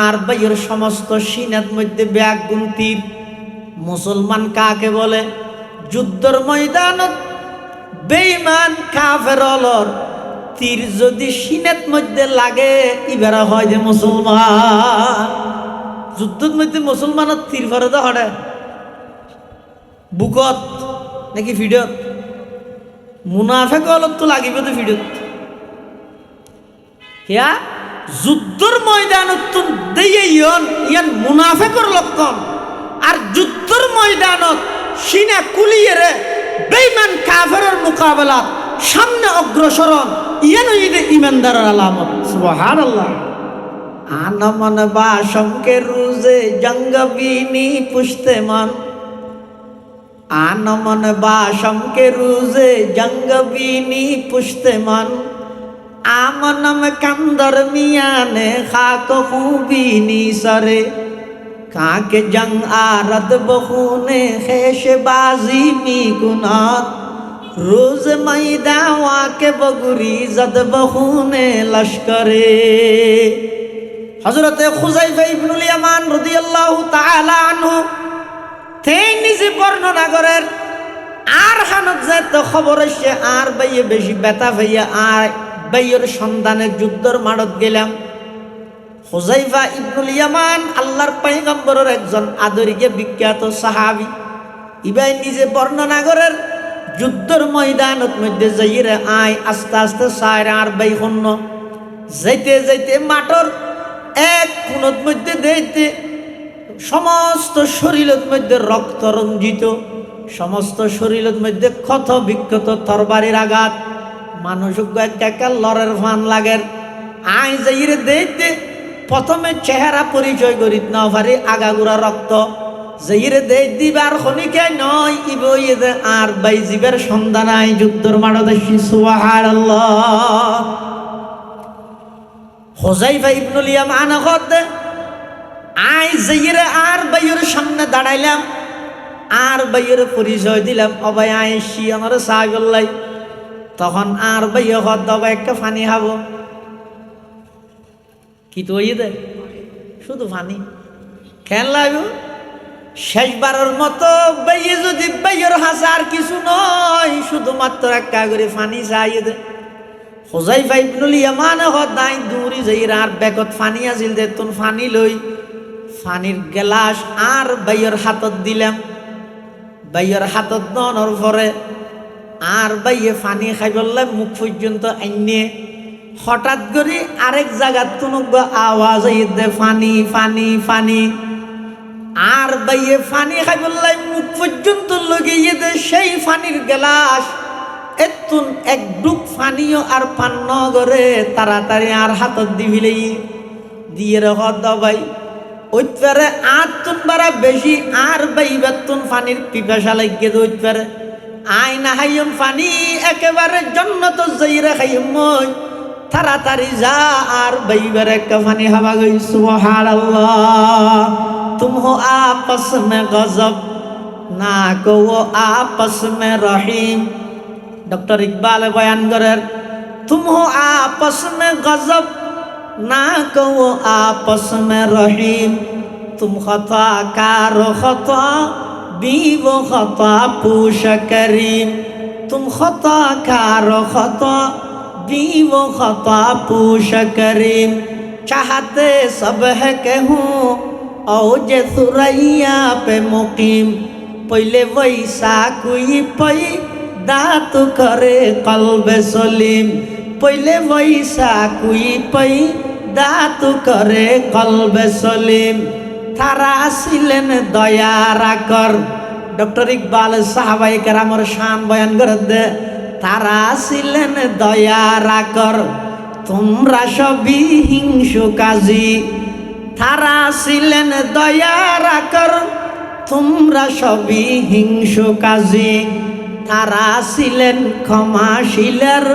আর ভাইয়ের সমস্ত সিনাত মধ্যে ব্যাগুন তীর। মুসলমান কাকে বলে? যুদ্ধের ময়দানত বেঈমান কাফেরলর তীর যদি সিনাত মধ্যে লাগে ইবারা হয় যে মুসলমান। যুদ্ধের মধ্যে মুসলমানের তীর ফেরত হড়ে বুকত নাকি ফিডত? মুনাফেক অলপ তো লাগিব তো ফিডত। হিয়া যুদ্ধর ময়দানত দিয়ে ইয়ান মুনাফেকর লক্ষণ। আর যুদ্ধর ময়দানত সিনা কুলিয়ে বেঈমান কাফেরের মোকাবেলা সামনে অগ্রসরণ ইয়ান ইমানদারের আলামত। সুবহানাল্লাহ। আনমন বাসম के रूज़े जंग बीनी पुश्ते मन आनमन बाशम के रूज़े जंग बीनी पुश्ते मन आमनम कंदर मियाने खाक खूबीनी सरे काके जंग आरद बखूने खेश बाजी मी कुनात रोज मैदा वाके बगुरी जद बखूने लश्करे। হযরতে হুযায়ফা ইবনুল ইয়ামান রাদিয়াল্লাহু তাআলা আনহু তিনি নিজে বর্ণনা করেন আর হানত যেত খবর এসে আর ভাইয়ে বেশি ব্যথা ভাইয়া আর ভাইয়ের সন্ধানে যুদ্ধর মাঠত গেলাম। হুযায়ফা ইবনুল ইয়ামান আল্লাহর পয়গম্বরের একজন আদরিকে বিখ্যাত সাহাবী। ইবাই নিজে বর্ণনা করেন যুদ্ধর ময়দানত মধ্যে যাইরে আয় আস্তে আস্তে সাইর আর ভাই হন্য যাইতে যাইতে মাঠর এক কোণের মধ্যে দেখতে সমস্ত শরীরের মধ্যে রক্ত রঞ্জিত, সমস্ত শরীরের মধ্যে ক্ষত বিক্ষত তরবারির আঘাত, মানুষ একটা লড়ের ফান লাগের। আই যাইরে দেখতে প্রথমে চেহারা পরিচয় করিত না পারি আগাগুড়া রক্ত যাইরে দেখ দিবার খনিকে নয় ইবই আর বাই জীবের সন্ধান আই যুদ্ধর মাঠে। সুবহানাল্লাহ। হুযায়ফা ইবনুল ইয়ামান কতে আই যাইরে আর ভাইয়ের সামনে দাঁড়াইলাম আর ভাইয়ের পরিচয় দিলাম অবাই আইসি আমার সাগল্লাই। তখন আর ভাইয়া হদ অবাই একটা পানি খাবো কি তো দে শুধু পানি কেন লাগবে? শেষবারের মতো ভাইয়ে যদি ভাইয়ের হাজার কিছু নয় শুধুমাত্র একটা করে পানি চাই দে। হুযায়ফা ইবনুল ইয়ামান হদাই দূরি যাইরা আর বেকত পানি আছিল দে তুন পানি লই পানির গ্লাস আর ভাইয়ের হাতত দিলাম। ভাইয়ের হাতত দনর পরে আর ভাইয়ে পানি খাই বললে মুখ পর্যন্ত আইনে হঠাৎ করে আরেক জায়গার তুনুক আওয়াজ দে পানি পানি পানি। আর ভাইয়ে পানি খাই বললে মুখ পর্যন্ত লগিয়ে দে সেই পানির গ্লাস এতুন এক ডুব পানিও আর পান করে তাড়াতাড়ি আর হাতত দিবিলে দিয়ে হদ ভাই ওইপারে আর তুন বারা বেশি আর বাইবার তুন পানির পিপাসা লাগিয়ে দে ওইপারে আই না হাইম পানি একেবারে জন্নত যাইরে খাইম মই তাড়াতাড়ি যা আর বাইবার একটা পানি হাওয়া গই। সুবহানাল্লাহ। তুম হো আপস মে গজব না কো আপস মে রহিম। डॉक्टर इकबाल बयान करें तुम हो आपस में गजब ना कहो आपस में रहीम। तुम खता कारो खता बी वो खता पूछ करीम। तुम खता कारो खता बी वो खता पूछ करीम। चाहते सब है कहूँ औजे सुरैया पे मुकीम। पहले वैसा कोई पई দাতু করে কলবে সলিম পইলে বৈশা কুই পই দাতু করে কলবে সলিম তারা ছিলেন দয়ার আকর ডক্টর ইকবাল সাহাবাই কেরামর শান বয়ান করে দে তারা ছিলেন দয়ার আকর তোমরা সবই হিংসু কাজী তারা ছিলেন দয়ার আকর তোমরা সবই হিংসু কাজী তারা ছিলেন ক্ষমাশীলের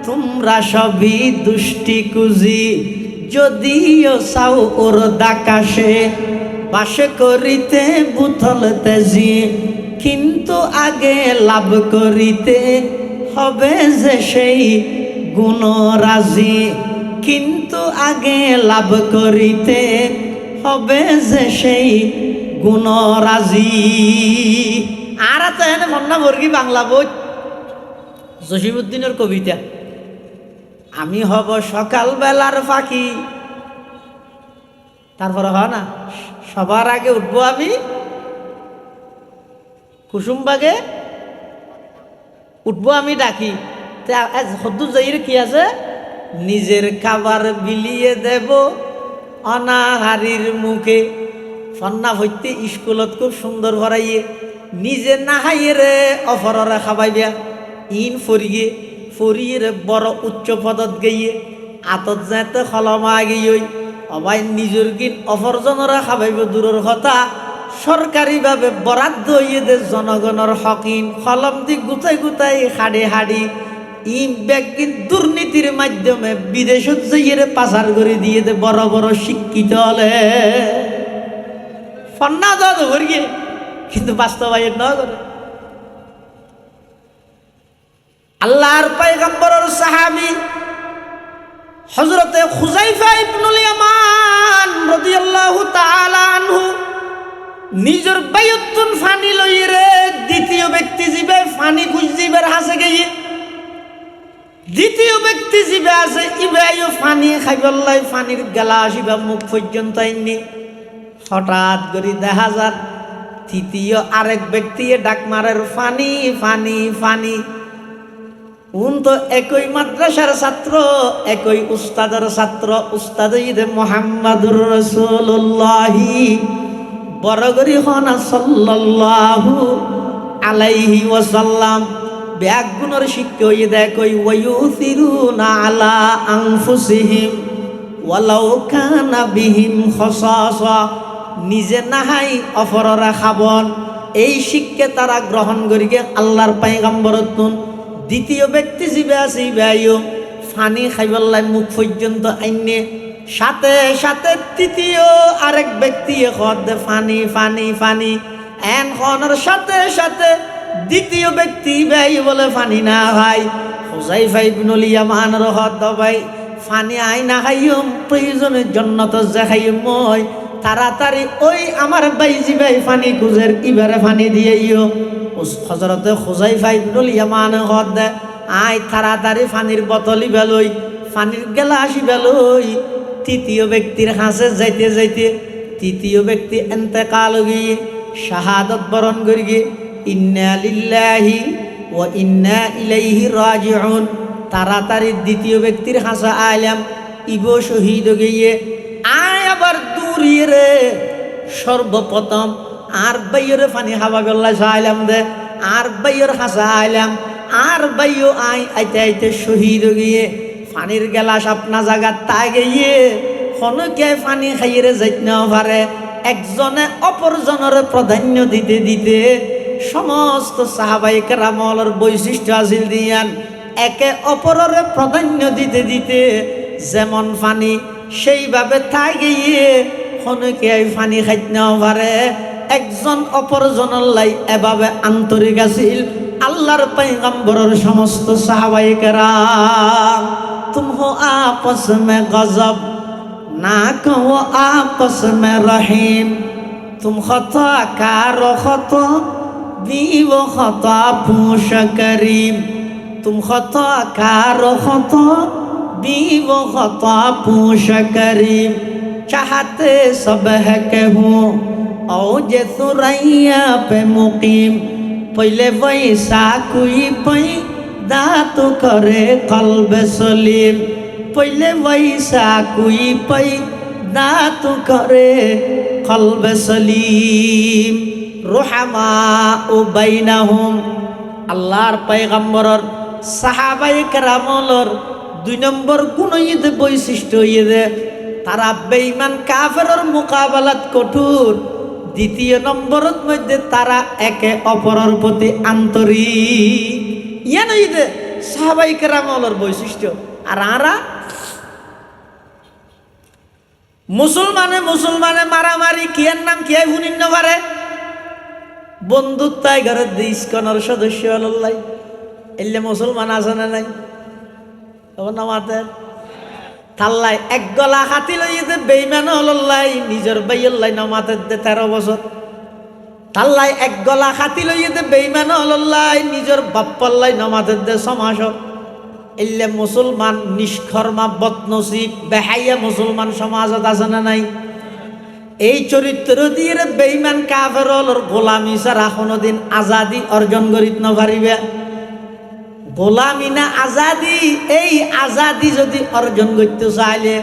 তোমরা সবই দুষ্টি কুজি যদিও চাও ওর দাকাশে বাসে করিতে বুথল তেজি কিন্তু আগে লাভ করিতে হবে যে সেই গুণরাজি কিন্তু আগে লাভ করিতে হবে যে সেই গুণরাজি আর তো এনে মন্না বর্গী বাংলা বই জসিমউদ্দিনের কবিতা আমি হব সকাল বেলার পাখি তারপরে হয় না সবার আগে উঠবো আমি কুসুমবাগে উঠবো আমি ডাকি সদ্দুর যাইরে কি আছে নিজের খাবার বিলিয়ে দেব অনাহারির মুখে ফন্না হইতে স্কুলত খুব সুন্দর ভরাইয়ে নিজে নাহাইয়ে রে অফররে খাবাইবিয়া ইন ফরিয়ে ফরিয়ে রে বড় উচ্চ পদত গিয়ে আতত যাতে খলমা গিয়ে অবাই নিজের গিন অফরজনরা খাবাইব দূরের কথা সরকারিভাবে বরাদ্দ হইয়ে দে জনগণের হকিন কলম দি গুতাই গুতাই হাড়ে হাড়ি ই ব্যাগিন দুর্নীতির মাধ্যমে বিদেশত যাইয়ে পাচার করে দিয়ে দে বড় বড় শিক্ষিত হলে ফন্না দাদ ভরগে কিন্তু বাস্তবায়ন না করে আল্লাহর পয়গম্বরের সাহাবী হযরতে খুযাইফা ইবনুল ইয়ামান রাদিয়াল্লাহু তাআলা আনহু নিজের বায়ুতুন ফানি লইরে দ্বিতীয় ব্যক্তি জিবে ফানি খুঁজিবার হাসে গিয়ে দ্বিতীয় ব্যক্তি জিবে আছে ইবাইও ফানি খাইবল্লাই ফানির গ্লাস ইবা মুখ পর্যন্ত আইনি হঠাৎ করে দেখা যার তৃতীয় আরেক ব্যক্তি ডাক মারের ফানি ফানি ফানি উন তো একই মাদ্রাসার ছাত্র একই উস্তাদের ছাত্র উস্তাদ ঈদে মুহাম্মাদুর রাসূলুল্লাহ বরগরি হনা সাল্লাল্লাহু আলাইহি ওয়াসাল্লাম ব্যাগ গুণের শিক্ষা হয়ে দেখই ওয়ায়ুসিরুনা আলা আনফুসিহিম ওয়ালাউ কানা বিহিম খাসাসা নিজে নাহাই অপররা খাবন এই শিক্ষা তারা গ্রহণ করিকে আল্লাহর পয়গম্বরতুন দ্বিতীয় ব্যক্তি জিবে আছে ইবাইও ফানি খাইবল্লাই মুখ পর্যন্ত আইনে সাথে সাথে তৃতীয় আরেক ব্যক্তি দে ফানি ফানি ফানি এন খনের সাথে সাথে দ্বিতীয় ব্যক্তি ভাই বলে ফানি না ভাই হুযাইফা ইবনুল ইয়ামানের হদ ভাই ফানি আই না খাইম প্রয়োজনের জন্য তো দেখাইম মই তাড়াতাড়ি ওই আমার বাইজি ভাই ফানি খুঁজের ইবারে ফানি দিয়েইও হযরতে হুযাইফা ইবনুল ইয়ামানের হদ আই তাড়াতাড়ি ফানির বোতলি বেলই ফানির গ্লাস বেলই তৃতীয় ব্যক্তির হাসে যাইতে যাইতে তৃতীয় ব্যক্তি ইন্তেকাল গিয়ে শাহাদত বরণ করি গিয়ে ইন্না লিল্লাহি ওয়া ইন্না ইলাইহি রাজিউন তাড়াতাড়ি দ্বিতীয় ব্যক্তির হাসা আইলাম ইবো শহীদ গিয়ে আয় আবার দূরিয়ে রে সর্বপ্রথম আর বাইরে ফানি হাওয়া গল্লা চাইলাম দে আর বাইর হাসা আইলাম আর বাইও আই আইতে আইতে শহীদ গিয়ে ফানির গেলাস আপনা জায়গা তাই গিয়ে হনকে ফানি খাইয়ে যাইতে না পারে একজনে অপরজনের প্রাধান্য দিতে দিতে সমস্ত সাহাবায়ে কেরামর বৈশিষ্ট্য আসিল দিয়ান একে অপরের প্রাধান্য দিতে দিতে যেমন ফানি সেইভাবে তাই গিয়ে হনকে ফানি খাইতে না পারে একজন অপরজনের লাই এভাবে আন্তরিক আছিল আল্লাহর পয়গম্বরের সমস্ত সাহাবায়ে কেরাম तुम हो आपस में गजब ना कहो आपस में रहीम तुम खता कारो खता भी वो खता पूछ करीम तुम खता कारो खता भी वो खता पूछ करीम चाहते सब है कहूँ औ जे सुरैया पे मुकीम পইলে পয়সা কুই পই দাঁত করে কলবে সলিম পইলে পয়সা কুই পই দাঁত করে কলবে সলিম রুহামা ও বাইনাহুম আল্লাহর পয়গম্বরর সাহাবায়ে কেরামর 2 নম্বর গুণ ইদে বৈশিষ্ট্য ইদে তারা বেঈমান কাফেরর মোকাবেলাত কঠোর। 2 নম্বরের মধ্যে তারা একে অপরের প্রতি আন্তরিক। ইয়ান ইদে সাহাবায়ে কেরামর বৈশিষ্ট্য। আর আরা মুসলমানে মারামারি কিয়ার নাম কিয়াই শুনিন না পারে বন্ধুত্ব ঘরের ইস্কনের সদস্য আল্লাহ এলে মুসলমান আছে না নাই নামাতের থাল্লাই এক গলা হাতি লইতে বেইমান হল্লাই নিজের বাইল্লাই নামাতের দে 13 বছর থাল্লাই এক গলা হাতি লইতে বেইমান হল্লাই নিজের বাপ্পাল্লাই নামাতের দে 6 মাস এলে মুসলমান নিষ্কর্মা বদনসিব বেহাইয়া মুসলমান সমাজত আছে না নাই এই চরিত্র দিয়ে বেঈমান কাফেরর গোলামি ছাড়া কোনোদিন আজাদি অর্জন করিত না পারিবে। গোলামি না আজাদি, এই আজাদি যদি অর্জন করতে চাইলে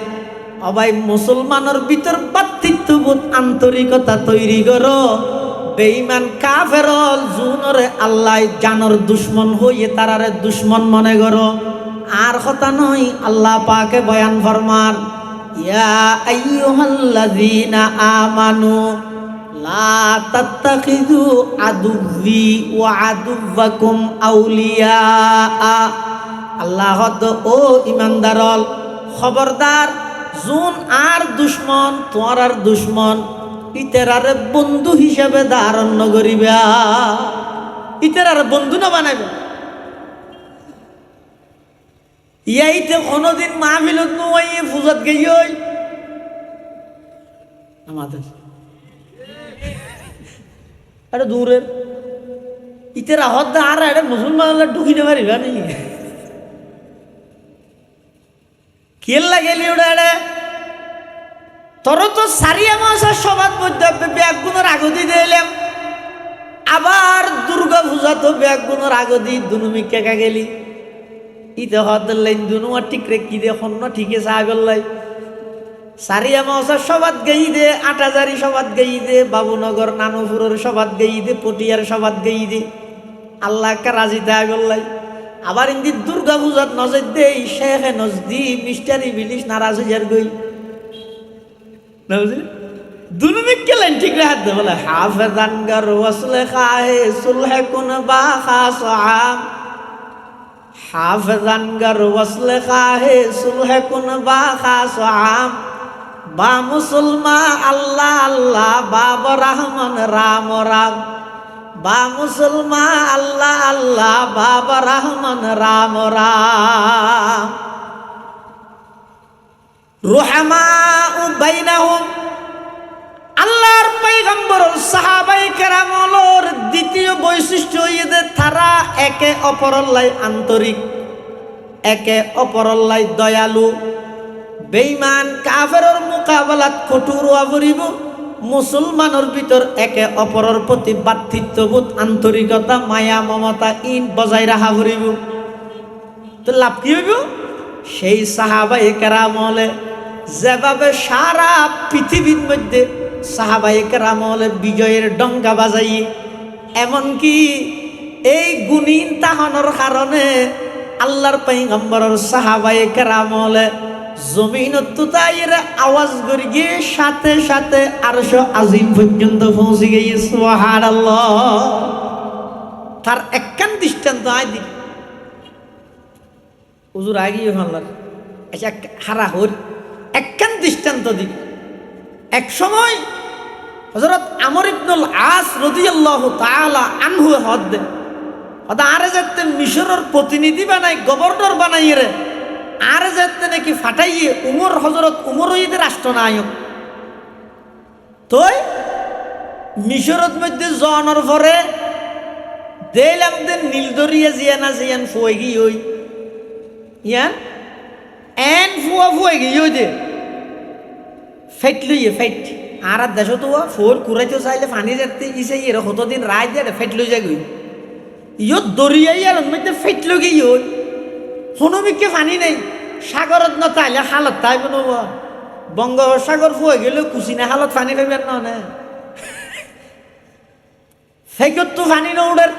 অবাই মুসলমানের ভিতর ভ্রাতৃত্ববোধ আন্তরিকতা তৈরি করো। বেঈমান কাফেরল জুনরে আল্লাহ জানর দুশ্মন হইয়ে তারারে দুশ্মন মনে করো। আর কথা নয় আল্লাহ পাকে বয়ান ফরমার ইয়া আইয়ুহাল্লাযীনা আমানু লা তাত্তাখিযু আদুవ్বি ওয়া আদুవ్বাকুম আউলিয়া। আল্লাহ ও ইমানদারল খবরদার জুন আর দুশ্মন তোমার আর দুশ্মন ইতেরারে বন্ধু হিসাবে ধারণ করিবা, ইতেরারে বন্ধু না বানাইবে। ইয়াইতে কোনোদিন মাহফিলত নয় ফুজত গেই আমাদের আরে দূরের ইতের আহত আর এটা মুসলমান ঢুকিতে পারিবা নি কেল্লা গেলি ওটা এটা তোর তো সারিয়া মাসের সবার মধ্যে ব্যাগগুলোর আগদি দিলাম, আবার দুর্গা পূজা তো ব্যাগগুলোর আগদি দুনুমি কেকা গেলি ইতে হদের লাইন দুনু আর ঠিক রেখি দে হন্য ঠিকে সাগল্লাই সারিয়া মাসার সবাত গেই দে, আটাজারি সবাত গেই দে, বাবুনগর নানুপুরের সবাত গেই দে, পটিয়ার সবাত গেই দে, আল্লাহকে রাজি থাকল্লাই। আবার ইন্দি দুর্গা পূজাত নজর দে শেখে নজদি মিস্টারি বিলিশ নারাজ হইয়ার গই না বুঝলি দুনুমিক কে লাইন ঠিক রাখত দে বলে হাফেজান গার ওয়াসলে খাহে সুলহে কুন বা খাসাম হাফেজান গার ওয়াসলে খাহে সুলহে কুন বা খাসাম বা মুসলমান আল্লাহ আল্লাহ বাবা রহমান রাম রাম বা মুসলমান আল্লাহ আল্লাহ বাবা রহমান রাম রাম রুহামা বাইনাহুম। আল্লাহর পয়গম্বর সাহাবায়ে কেরামর দ্বিতীয় বৈশিষ্ট্য এদের তারা একে অপরের লাই আন্তরিক, একে অপরের লাই দয়ালু। বেঈমান কাফেরের মোকাবেলাত কঠোর হওয়া পড়িব, মুসলমানের ভিতর একে অপরের প্রতি ভ্রাতৃত্ববোধ আন্তরিকতা মায়া মমতা ইন বজায় রাখা পড়িব। তো লাভ কি হইব? সেই সাহাবায়ে কেরামলে যেভাবে সারা পৃথিবীর মধ্যে সাহাবায়ে কেরামলে বিজয়ের ডঙ্কা বাজাই, এমনকি এই গুণীন তাহানোর কারণে আল্লাহর পয়গম্বরের সাহাবায়ে কেরামলে জমিনত তাইর আওয়াজ করে গিয়ে সাথে সাথে আরশ আজিম পর্যন্ত পৌঁছে গিয়ে সুবহানাল্লাহ। তার একখান দৃষ্টান্ত আয় দিক হুজুর আগিয়ে আল্লাহ আচ্ছা হারা হর একখান দৃষ্টান্ত দিক। এক সময় হযরত আমর ইবনুল আস রাদিয়াল্লাহু তাআলা আনহু হদ ওদা আরে যেতে মিশরের প্রতিনিধি বানাই গভর্নর বানাই রে আর যেতে নাকি ফাটাইয়ে উমর হযরত উমর হইতে রাষ্ট্রনায়ক। তো মিশরের মধ্যে জনের পরে দিলাম দেন নীলদরিয়া জিয়ানা জিয়ান ফুয়ে গিয়ে ওই ইয়ান এন ফুয়া ফুয়ে গিয়ে ওই দে ফেট লইয়ে ফেট আর দেশ তো ফোর কুড়াইতে চাইলে পানি যেতে ইসে এর কতদিন রায় দিয়ে ফেট লই যায় গই ইয়ত দরিয়াই আর মধ্যে ফেটল গিয়ে হনুমিককে পানি নেই সাগরত ন তাইলে হালত তাই বনব বঙ্গোপসাগর ফুয়ে গেলেও কুচিনা হালত পানি পাইবেন না ফেকত তো পানি নৌড়ের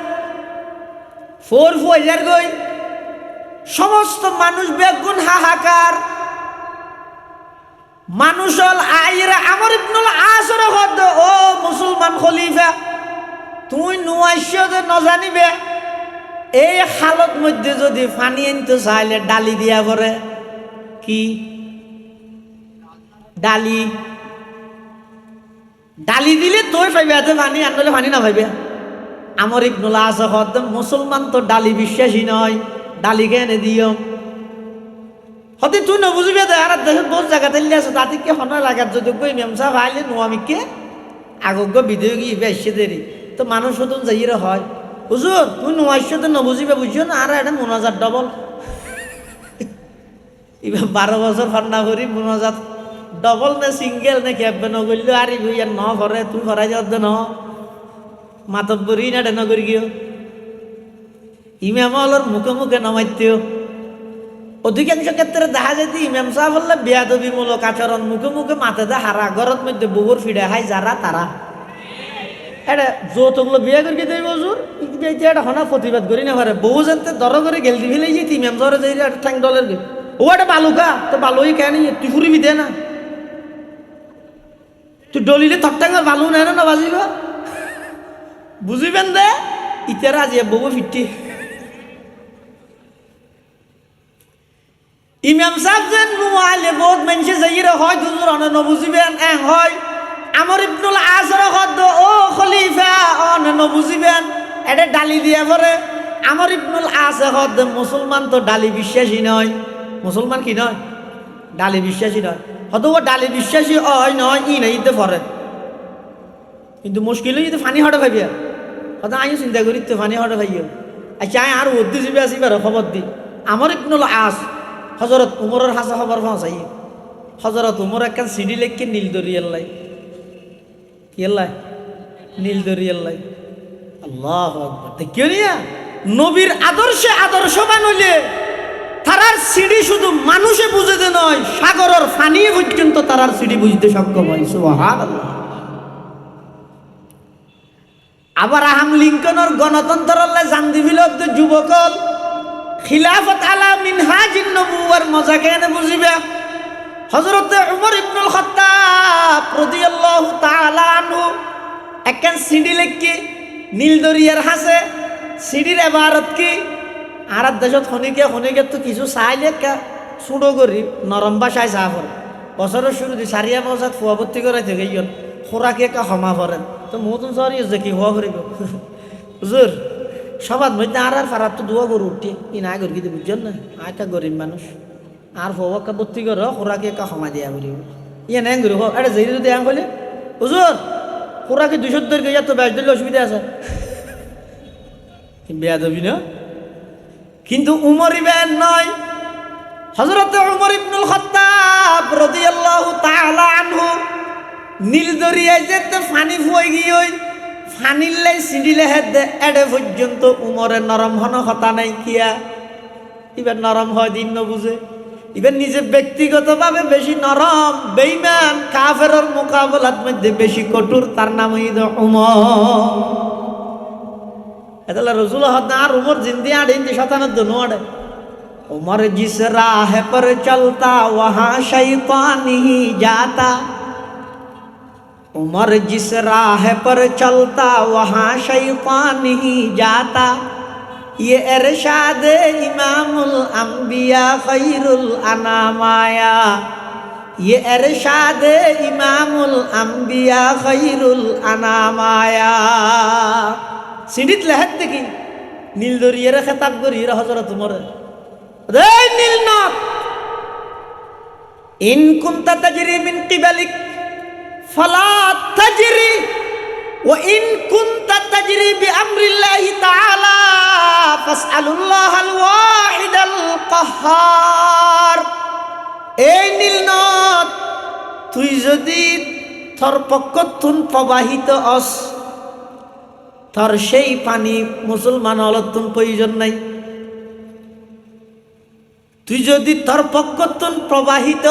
ফোর ফুয়ার গই সমস্ত মানুষ বেগুন হাহাকার মানুষ আইরা আমর ইবনুল আসর হদ ও মুসলমান খলিফা তুই নুয়াইশ নজানিবে এই হালত মধ্যে যদি পানি আনতে চাইলে ডালি দিয়া পরে কি ডালি ডালি দিলে তুই পাইবে এতে পানি আনলে পানি না পাইবে আমর ইবনুল আসর হদ মুসলমান তো ডালি বিশ্বাসী নয় ডালি কেনে দিও হতে তুই না বুঝবি আর দেশের বহু জায়গা তেলে আছে তাতে কি হন লাগার যদি কই মেমসা ভাইলে নোয়ামিকে আগজ্ঞ বিধেয় গিয়ে বেশি দেরি তো মানুষ হতো যাইরে হয় হুজুর তুই নোয়াইশ তো না বুঝিবে বুঝছো না আর এটা মোনাজাত ডবল এবার 12 বছর ফান্না করি মোনাজাত ডবল না সিঙ্গেল না ক্যাবে ন করলো আর ইয়ার ন করে তুই করাই যাওয়ার ন মাতব্বরি না ডেন করি গিয়ে ইমাম হলর মুখে মুখে নামাইতেও অধিকাংশ ক্ষেত্রে দেখা যেত ইমাম সাহেব হলে বেয়াদবিমূলক আচরণ মুখে মুখে মাথা দে হারা ঘরের মধ্যে বুবুর ফিরে হাই যারা তারা এটা যৌতুকলো বিয়ে করে দেবে বজুর এটা হনা প্রতিবাদ করি না পারে বহু জানতে দর করে গেল দিবি যে ইমাম সাহেব যাই ঠ্যাং ডলের গে ও এটা বালুকা তো বালুই কেন তুই ফুরিবি দে না তুই ডলিলে থকটাঙ্গর বালু নেয় না বাজিব বুঝিবেন দে ইতারা আজি বহু ফিরতি ইমাম সাহেব যেন নুয়াইলে বহুত মানুষে যাইরে হয় দুজুর অনেক নবুঝিবেন হয় আমর ইবনুল আসর হদ ও খলিফা অনেক নবুঝিবেন এটা ডালি দিয়া পরে আমর ইবনুল আসর হদ মুসলমান তো ডালি বিশ্বাসী নয় মুসলমান কি নয় ডালি বিশ্বাসী নয় হয়তো ও ডালি বিশ্বাসী হয় নয় ই নাই ইতে পরে কিন্তু মুশকিল যদি ফানি হটে ভাবিয়া হয়তো আমিও চিন্তা করি তো ফানি হটে ভাইও আচ্ছা আমি আর উদ্দি যাবে আসিবার খবর দি আমর ইবনুল আস হজরত উমরের হাসা খবর পৌঁছাই হজরত উমর একখান সিডি লেখকে নীলদরিয়াল্লাই কিয়াল্লাই নীলদরিয়াল্লাই আল্লাহ দেখিও নিয়া নবীর আদর্শে আদর্শবান হইলে তারার সিডি শুধু মানুষে বুঝতে নয় সাগরের ফানি পর্যন্ত তারার সিডি বুঝতে সক্ষম হয় সুবহানাল্লাহ আবার আহাম লিঙ্কনের গণতন্ত্রের জান দিবিল যুবকল খিলাফত আলা মিনহাজিন নবুওয়ার মজা কেন বুঝিবে হযরত উমর ইবনুল খাত্তাব রাদিয়াল্লাহু তাআলা আনহু একখান সিডি লিখকে নীলদরিয়ার হাসে সিডির ইবারত কি আর দেশত খনিকে তো কিছু চাইলে ছুড়ো করি নরম ভাষায় চা পড়ে বছরের শুরুতে সারিয়া বসাত ফুয়াবর্তি করাই থেকে ইয়ন খোরাকে একা ক্ষমা করেন তো মতন সরি কি হওয়া করিব হুজুর সবার মধ্যে আর ফারাত তো দোয়া করে উঠি ই না করি কিন্তু বুঝছেন না একটা গরিব মানুষ আর ফোকা বত্তি কর খোরাকে একা ক্ষমা দিয়া বলিব ইয়ে নেন করি এটা যেই যদি আং বলি হুজুর খোরাকে 200 দর গিয়া তো ব্যাস দিলে অসুবিধা আছে বেয়া দেবি না কিন্তু উমর ইবেন নয় হযরত উমর ইবনুল খাত্তাব রাদিয়াল্লাহু তাআলা আনহু নীলদরিয়ায় যেতে ফানি ফুয়ে গিয়ে ফানিলে সিঁড়িলে হেদে এডে পর্যন্ত উমরের নরম হন কথা নাই কিয়া এবার নরম হয় দিন বুঝে এবার নিজে ব্যক্তিগতভাবে বেশি নরম বেঈমান কাফেরের মোকাবেলার মধ্যে বেশি কঠোর তার নাম হইল উমর এতলা রসুল হদ আর উমর জিন্দি আড়ে ইন্দি শতানত দনু আড়ে उमर जिस राह पर चलता वहाँ शैतान ही जाता उमर जिस राह पर चलता वहाँ शैतान ही जाता ये इरशाद इमामुल अंबिया खैरुल अनामाया ये इरशाद इमामुल अंबिया खैरुल अनामाया सिडित लहत देखी नीलदरियर खिताब करी हजरत उमर नीलनाथ इन कुंता तजरी मिन क़िबलिक फला तजरी व इन कुंता तजरी बिअम्रिल्लाहि ताआला फस्अलुल्लाहल वाहिदल क़ह्हार ए नीलनाथ তুই যদি তোর পক্ষতুন প্রবাহিত অস তোর সেই পানি মুসলমান হলতন প্রয়োজন নাই। তুই যদি তোর পক্ষতন প্রবাহিত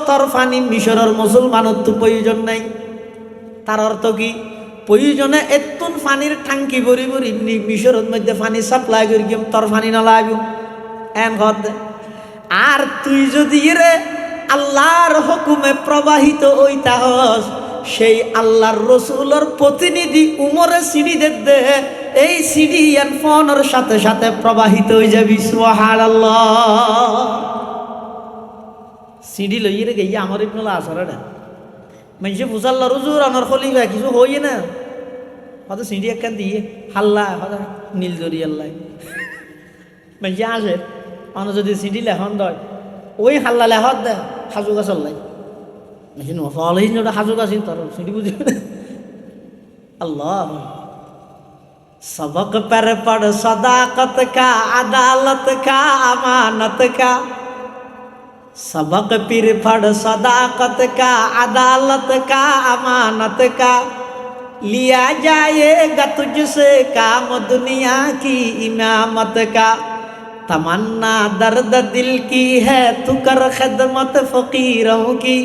তোর পানি মিশরের মুসলমানের তো প্রয়োজন নাই। তার অর্থ কি? প্রয়োজনে এতুন পানির টাঙ্কি ভরি ভরি মিশরের মধ্যে পানি সাপ্লাই করি তোর পানি না লাগবে এন ঘর। আর তুই যদি রে আল্লাহর হুকুমে প্রবাহিত ওইটা হস, সেই আল্লাহর রসুলের প্রতিনিধি উমরে সিঁড়ি দে এই সিঁড়ি ফোনের সাথে সাথে প্রবাহিত হয়ে যাবি। সুবহানাল্লাহ। সিঁড়ি লইয়ে রে গিয়ে আমার ইবনুল আসরে মানুষে ফুসাল্লা রুজুর আমার খলিফা কিছু হইয়ে না হয়তো সিঁড়ি একখান দিয়ে হাল্লা হয়তো নীল জরি আল্লাহ মানুষে আসে অন্য যদি সিঁড়ি লেখন দয় ওই হাল্লা লেখত দে সাজু গাছ আল্লাহ মানুষ ফল ওটা সাজু গাছ তোর সিঁড়ি বুঝি আল্লাহ। सबक पर पढ़ सदाकत का, अदालत का, अमानत का। सबक फिर पढ़ सदाकत का, अदालत का, अमानत का। लिया जाएगा तुझसे काम दुनिया की इमामत का। तमन्ना दर्द दिल की है तू कर खिदमत फकीरों की।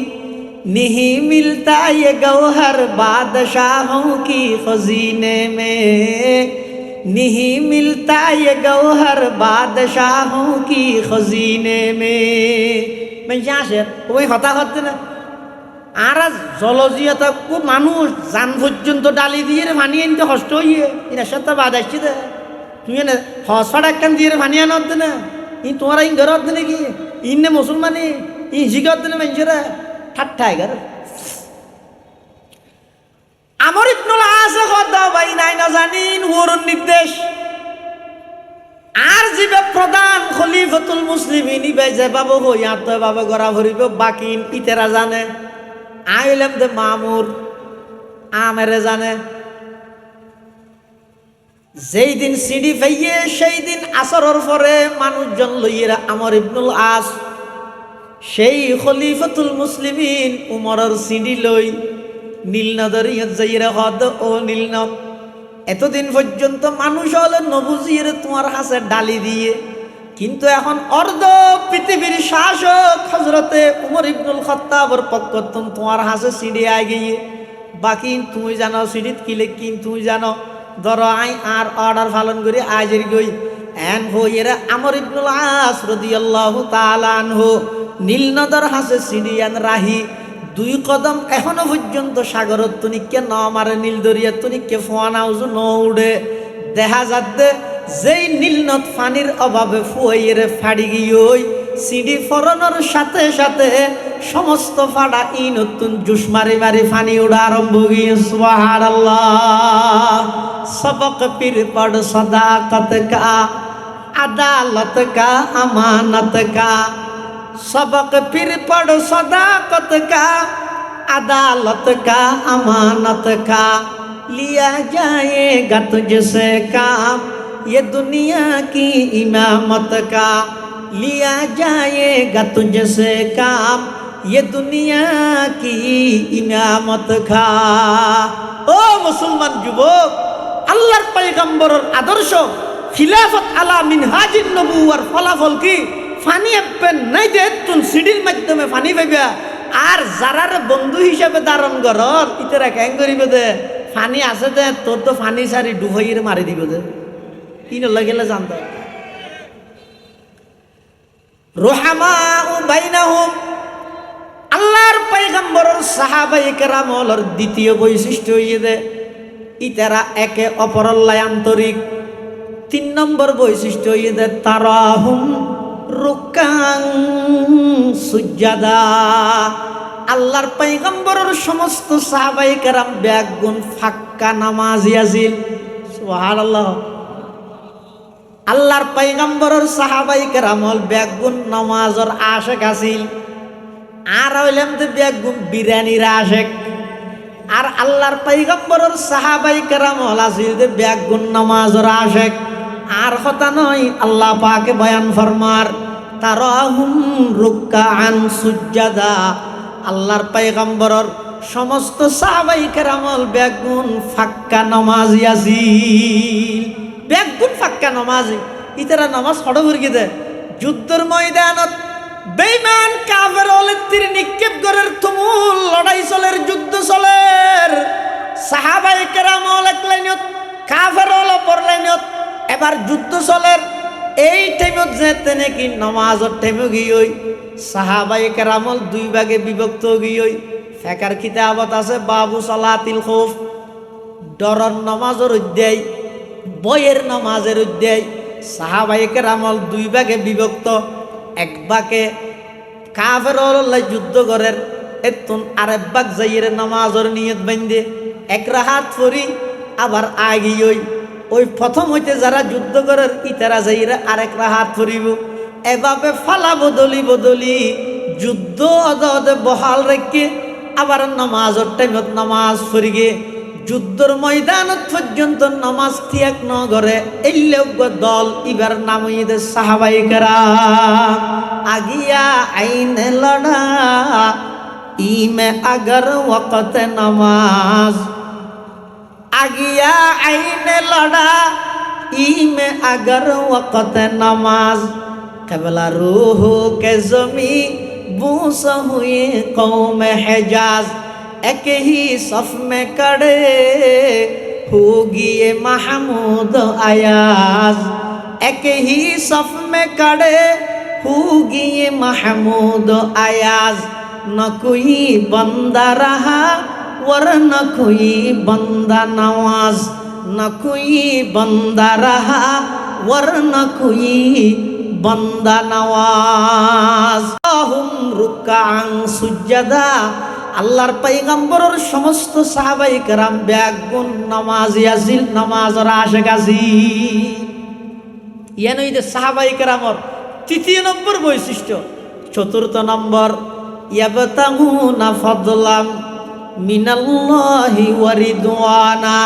नहीं मिलता ये गौहर बादशाहों की खजीने में। नहीं मिलता ये गौहर बादशाहों की खजीने में। मैं यहाँ से वही हता होते ना আর জলজিয়াতা খুব মানুষ জান পর্যন্ত ডালি দিয়ে পানি আনতে কষ্ট হইয়ে এর সাথে বাদ আসছে দে তুই না হসফাট একখান দিয়ে পানি আনত না ই তোমার ইন ঘর হতে নাকি ইন্নে মুসলমানি ই জিগত না মানুষরা ঠাট্টায় ঘর আমর ইবনুল আস কথা ভাই নাই না জানিন ওর নির্দেশ আর জিবে প্রধান খলিফাতুল মুসলিমিন ইবে যে বাবু হইয়া তো বাবা গড়া ভরিব বাকি ইতেরা জানে আইলাম দে মামুর আমেরে জানে যেই দিন সিঁড়ি ফাইয়ে সেই দিন আসরের পরে মানুষজন লইয়েরা আমর ইবনুল আস সেই খলিফাতুল মুসলিমিন উমরের সিঁড়ি লই নীলনদের যাইরা হদ ও নীলনদ এতদিন পর্যন্ত মানুষ হলে নবুজির তোমার হাসে ডালি দিয়ে কিন্তু এখন অর্ধ পৃথিবীর শাসক হযরতে উমর ইবনুল খাত্তাবের পক্ষতন তোমার হাসে সিঁড়ি আই গিয়ে বাকি তুমি জানো সিঁড়িত কিলে কিন তুমি জানো ধরো আই আর অর্ডার পালন করে আজের গই এন হইরা আমর ইবনুল আস রাদিয়াল্লাহু তাআলা আনহু নীলনদর হাসে সিঁড়ি আন রাহি দুই কদম এখনো পর্যন্ত সাগরত তনিকে ন মারে নীল দরিয়া তনিকে ফোয়ানা উজু ন উড়ে দেখা যাচ্ছে যেই নীলনদ পানির অভাবে ফুয়াইরে ফাড়ি গিয়ে সিঁড়ি ফরনের সাথে সাথে সমস্ত ফাড়া ই নতুন জুস মারি মারি পানি উড়া আরম্ভ গিয়ে সুবহানাল্লাহ। সবক পীর পড় সদাকত কা, আদালত কা, আমানত কা। सबक फिर पढ़ सदाकत का, अदालत का, अमानत का। लिया जाएगा तुझसे काम ये दुनिया की इमामत का। लिया जाएगा तुझसे काम ये दुनिया की इमामत का। ओ मुसलमान যুবক আল্লাহর পয়গম্বরের আদর্শ খিলাফত আলা মিনহাজিন নবুওয়ার ফলাফল কি? পানি আপেন নাই যে তুন সিঁড়ির মাধ্যমে পানি পাইবা আর যারার বন্ধু হিসাবে ধারণ করর ইতারা ক্যাং করিবে দে পানি আছে দে তোর তো পানি সারি ডুবাইয়ের মারি দিব দে কি নলা গেলে জানতে রুহামা বাইনাহুম আল্লাহর পয়গম্বরের সাহাবায়ে কেরামর দ্বিতীয় বৈশিষ্ট্য হইয়ে দে ইতারা একে অপরের লাই আন্তরিক। 3 নম্বর বৈশিষ্ট্য হইয়ে দে তারাহুম রুকান সুজাদা। আল্লাহর পয়গম্বরের সমস্ত সাহাবায়ে কেরাম ব্যাগুন ফাক্কা নামাজি আছিল। সুবহানাল্লাহ। আল্লাহর পয়গম্বরের সাহাবায়ে কেরাম হল ব্যাগুন নামাজের আশিক আছিল আর হইলাম তো ব্যাগুন বিরিয়ানির আশিক। আর আল্লাহর পয়গম্বরের সাহাবায়ে কেরাম হল আছিল যে ব্যাগুন নামাজের আশিক। আর কথা নয় আল্লাহ পাকে বয়ান ফরমার তারাহুম রুকআন সুজদা। আল্লাহর পয়গম্বরের সমস্ত সাহাবায়ে কেরামল বেগুন ফাক্কা নামাজি আছিল, বেগুন ফাক্কা নামাজি। ইতারা নামাজ হড় ভরকে দেয় যুদ্ধের ময়দানত বেঈমান কাফের হলে তীর নিক্ষেপ করার তুমুল লড়াই চলের, যুদ্ধ চলের। সাহাবায়ে কেরামল এক লাইনত, কাফের হল পর লাইনত। এবার যুদ্ধ চলের। এই টাইমত যেতে নাকি নামাজের টাইমে গিয়ে সাহাবায়ে কেরামল দুই ভাগে বিভক্ত গিয়ে ফেকার কিতাবত আছে বাবু সালাতিল খৌফ, ডরর নামাজের অধ্যায়, বইয়ের নামাজের অধ্যায়। সাহাবায়ে কেরামল দুই ভাগে বিভক্ত। এক ভাগে কাফের হল্লাই যুদ্ধ করের, এতুন আরেক ভাগ যাইয়ের নামাজের নিয়ত বান্ধে এক রাহাত ফরি আবার আগিয়ে ওই প্রথম হইতে যারা যুদ্ধ করার ইতারা যাইরা আরেক রাহাত ফরিব। এভাবে ফালা বদলি বদলি যুদ্ধ অদে বহাল রেখে আবার নামাজের টাইমত নামাজ ফরিগে যুদ্ধর ময়দানত পর্যন্ত নামাজ ত্যাগ ন করে এই লোক দল ইবার নাম হইতে সাহাবায়ে কেরাম। আগিয়া আইনে লড়া ইমে আগর ওয়াক্ত নামাজ, আগিয়া আইনে লড়া ইমে আগর ওয়াক্ত নামাজ। কবলা रूह के जमी बूस हुए कौम हिजाज, एक ही सफ में खड़े होगी ये महमूद अयाज, एक ही सफ में खड़े होगी ये महमूद अयाज। न कोई बंदा रहा वर न कोई बंदा नवाज, न कोई बंदा रहा वर न कोई बंदा नवाज। हुम रुकां सुज्जादा, আল্লাহর পয়গম্বরের সমস্ত সাহাবায়ে কেরাম বেগুন নামাজি আছিল, নামাজের আশিক আছিল। ইয়ান হইতে সাহাবায়ে কেরামর তৃতীয় নম্বর বৈশিষ্ট্য। চতুর্থ নম্বর ইয়াবতাগুনা ফাদলাম মিনাল্লাহি ওয়া রিদওয়ানা।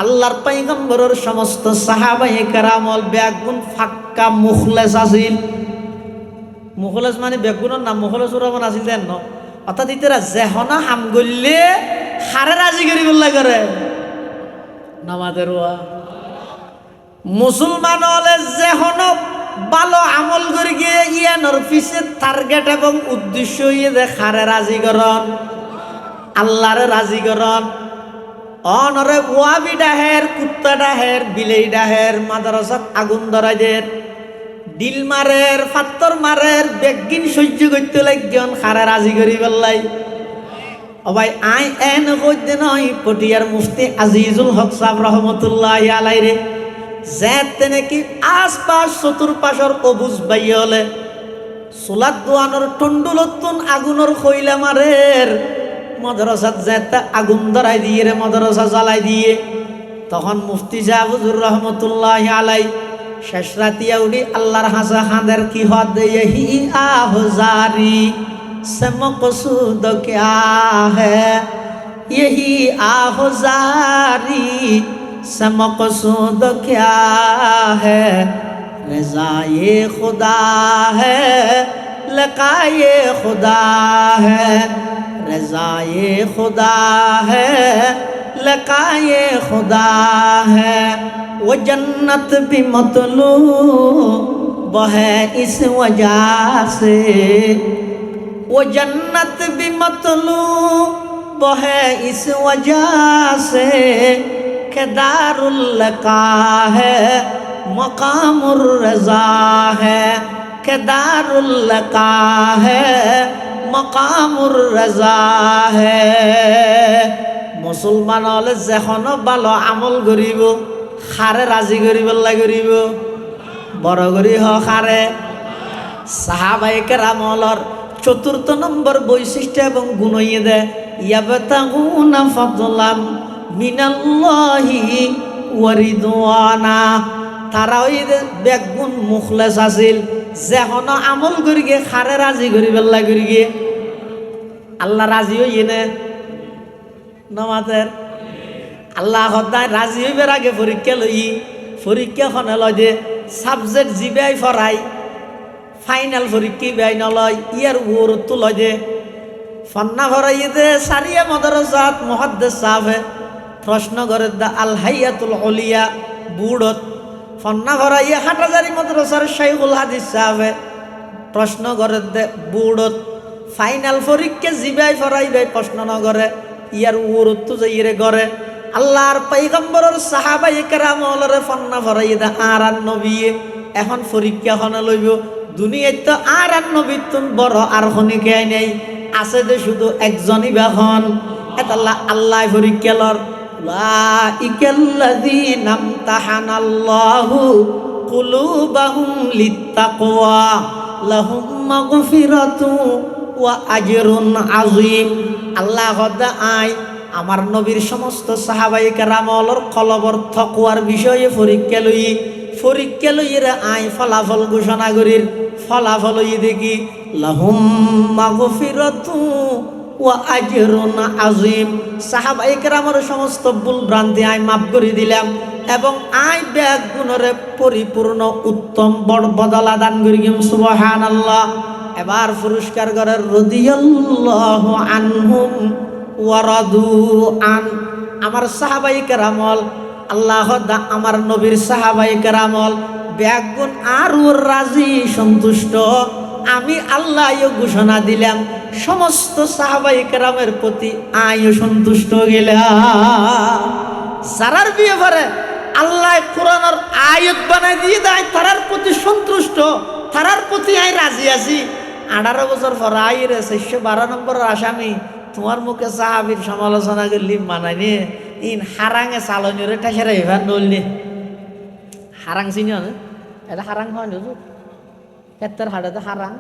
আল্লাহর পয়গম্বরের সমস্ত সাহাবায়ে কেরামল বেগুন ফাক্কা মুখলেস আছিল। মুখলেস মানে বেগুনের নাম মুখলেস রহমান আছিল দেন ন, অর্থাৎ ইতারা যেহনা হাম গললে হারে রাজি করি বললা করে নামাজের ওয়া। মুসলমান হলে যেহন ভালো আমল করে গিয়ে ইয়ানোর পিছে টার্গেট এবং উদ্দেশ্য ইয়ে যে হারে রাজি করন, আল্লাহরে রাজি করন। অনরে ওয়াবি ডাহের, কুত্তা ডাহের, বিলেই ডাহের, মাদ্রাসাত আগুন ধরাইদের, ডিল মারের, ফাত্তর মারের, বেগিন সহ্য করতে লাগজন খারে রাজি করি বললাই। ও ভাই আই এন কইতে নয় পটিয়ার মুফতি আজিজুল হক সাহেব রহমতুল্লাহি আলাইহি যেতে নাকি আশপাশ চতুর্পাশর অবুজ বাই হলে সোলাত দোয়ানোর টন্ডুলতুন আগুনের খইলা মারের, মাদ্রাসাত যেতে আগুন ধরাই দিয়ে রে মাদ্রাসা জ্বালাই দিয়ে। তখন মুফতি সাহেব হুজুর রহমতুল্লাহি আলাইহি শেষ রাতিয়া উঠি আল্লাহর হাসা হাঁদের কি হদ यही आहुजारी से मकसूद क्या है, यही आहुजारी से मकसूद क्या है, रज़ाए खुदा है लकाए खुदा है, रज़ाए खुदा है लकाए खुदा है। वो जन्नत भी मतलूब है इस वजह से, वो जन्नत भी मतलूब है इस वजह से कि दारुल लका है मकामुर रज़ा है, कि दारुल लका है मकामुर रज़ा है। मुसलमान हले যেখন ভালো আমল করিব খারে রাজি করিব করিব বড় করি হ খারে। সাহাবায়ে কেরামর চতুর্থ নম্বর বৈশিষ্ট্য এবং গুণ ইয়ে দে ইয়াবতাগুনা ফাদলাম মিনাল্লাহি ওয়া রিদওয়ানা। তারা ওই বেগুন মুখলেস আছিল, যেখন আমল করি গিয়ে খারে রাজি করিব করি গিয়ে আল্লাহ রাজি হইয়ে নে নামাজের। আল্লাহ সদায় রাজি হইবার আগে পরীক্ষা লই, পরীক্ষাখনে লয় যে সাবজেক্ট জিবাই ফরাই ফাইনাল পরীক্ষা বেআই নলয়, ইয়ার ওরতো লয় যে ফন্না ভরাইয়ে দে সারিয়া মাদ্রাসাত মুহাদ্দিস সাহেবে প্রশ্ন করে দা আল হাইয়াতুল উলিয়া বুড়ত ফন্না ভরাইয়ে হাটাজারি মাদ্রাসার শাইখুল হাদিস সাহেবে প্রশ্ন করে দে বুড়ত ফাইনাল পরীক্ষা জিবাই ফরাইবে প্রশ্ন নগরে ইয়ার উরত যাইরে গরে আল্লাহর পয়গম্বরের সাহাবায়ে কেরামলরে ফন্না ভরাইয়ে দা আর নবী এখন পরীক্ষা হন লইব দুনিয়ায় তো আর নবীতুন বড় আর খনিকে নেই আছে যে শুধু একজনই বাহন এতাল্লাহ আল্লাহ পরীক্ষা লর লাইকাল্লাযীনা আমতাহানাল্লাহু কুলুবাহুম লিত্তাকওয়া লাহুম মাগফিরাতু ওয়া আজরুন আযীম। আল্লাহ হদা আই আমার নবীর সমস্ত সাহাবায়ে কেরামলর কলবর তাকওয়ার বিষয়ে পরীক্ষা লইরে আই ফলাফল ঘোষণা করির ফলাফল দেখি লাহুম মাগফিরাতু ওয়া আজরুন আযীম। সাহাবায়ে কেরামের সমস্ত ভুল ভ্রান্তি আই মাফ করে দিলাম এবং আই ব্যাগ গুণরে পরিপূর্ণ উত্তম বড় বদলা দান করি সুবহানাল্লাহ। এবার পুরস্কার করে রাদিয়াল্লাহু আনহুম ওয়া রাদু আন। আমার সাহাবায়ে কেরামল আল্লাহ আমার নবীর সাহাবায়ে কেরামল ব্যাগুন আর রাজি সন্তুষ্ট। আমি আল্লাহ ঘোষণা দিলাম সমস্ত সাহাবায়ে কেরামের প্রতি আয়ও সন্তুষ্ট গেলাম। সারার বিয়ে পরে আল্লাহ কোরআনের আয়াত বানাই দিয়ে দেয় তারার প্রতি সন্তুষ্ট, তারার প্রতি আই রাজি আছি। 18 বছর পর আইরে 612 নম্বরের আসামি তোমার মুখে সাহাবীর সমালোচনা করলি মানাইনি ইন হারাঙে চালনিরে ঠেসেরা এবার নলনি হারাং চিনি না এটা হারাং হয় না ক্ষেত্রের হাড়াতে হারাং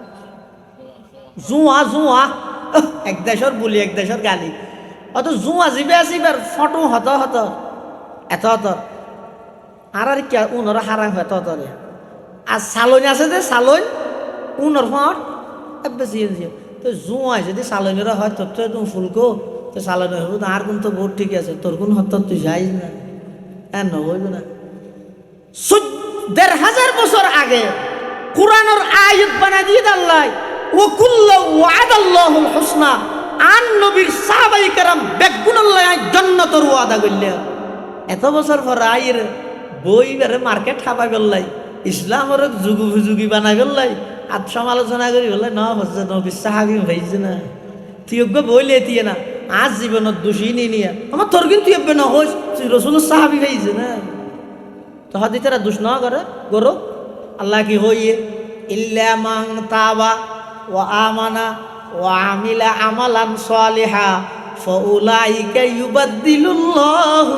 জুয়া এক দেশের বলি এক দেশের গালি অত জুয়া জিবে আসিবার ফটো হত এত আর কি উনর হারাং হত আর চালনি আছে যে চালন উনর ফট বেশি তো জুয়া যদি চালনিরা হয় তোর তো একদম ফুলকো তো চালনি হবো আর কোন তো বহুত ঠিক আছে তোর কোন হত তুই যাইস না হ্যাঁ নবইব না। 1500 বছর আগে কোরআনের আয়াত বানাই দিয়ে আল্লাহ ওয়া কুল্লু ওয়াদাল্লাহুল হুসনা আন নবীর সাহাবায়ে কেরাম বেগুনাল্লাহ জান্নাতের ওয়াদা করলেন। এত বছর পর আইর বই বেরে মার্কেট খাবা গল্লাই ইসলামের যুগি বানাই গল্লাই আর সমালোচনা করি বলে না হচ্ছে নবীর সাহাবী হয়েছে না তুই বইলে দিয়ে না আজ জীবনত দোষী নিয়ে আমার তোর কিন্তু তুই না হোস তুই রসুলের সাহাবী হয়েছে না তো হাদি তারা দুষ না করে গরো আল্লাহ কি হইয়ে ইল্লা মান তাবা ওয়া আমানা ওয়া আমিলা আমালান সালিহা ফাউলাইকা ইউবাদদিলুল্লাহু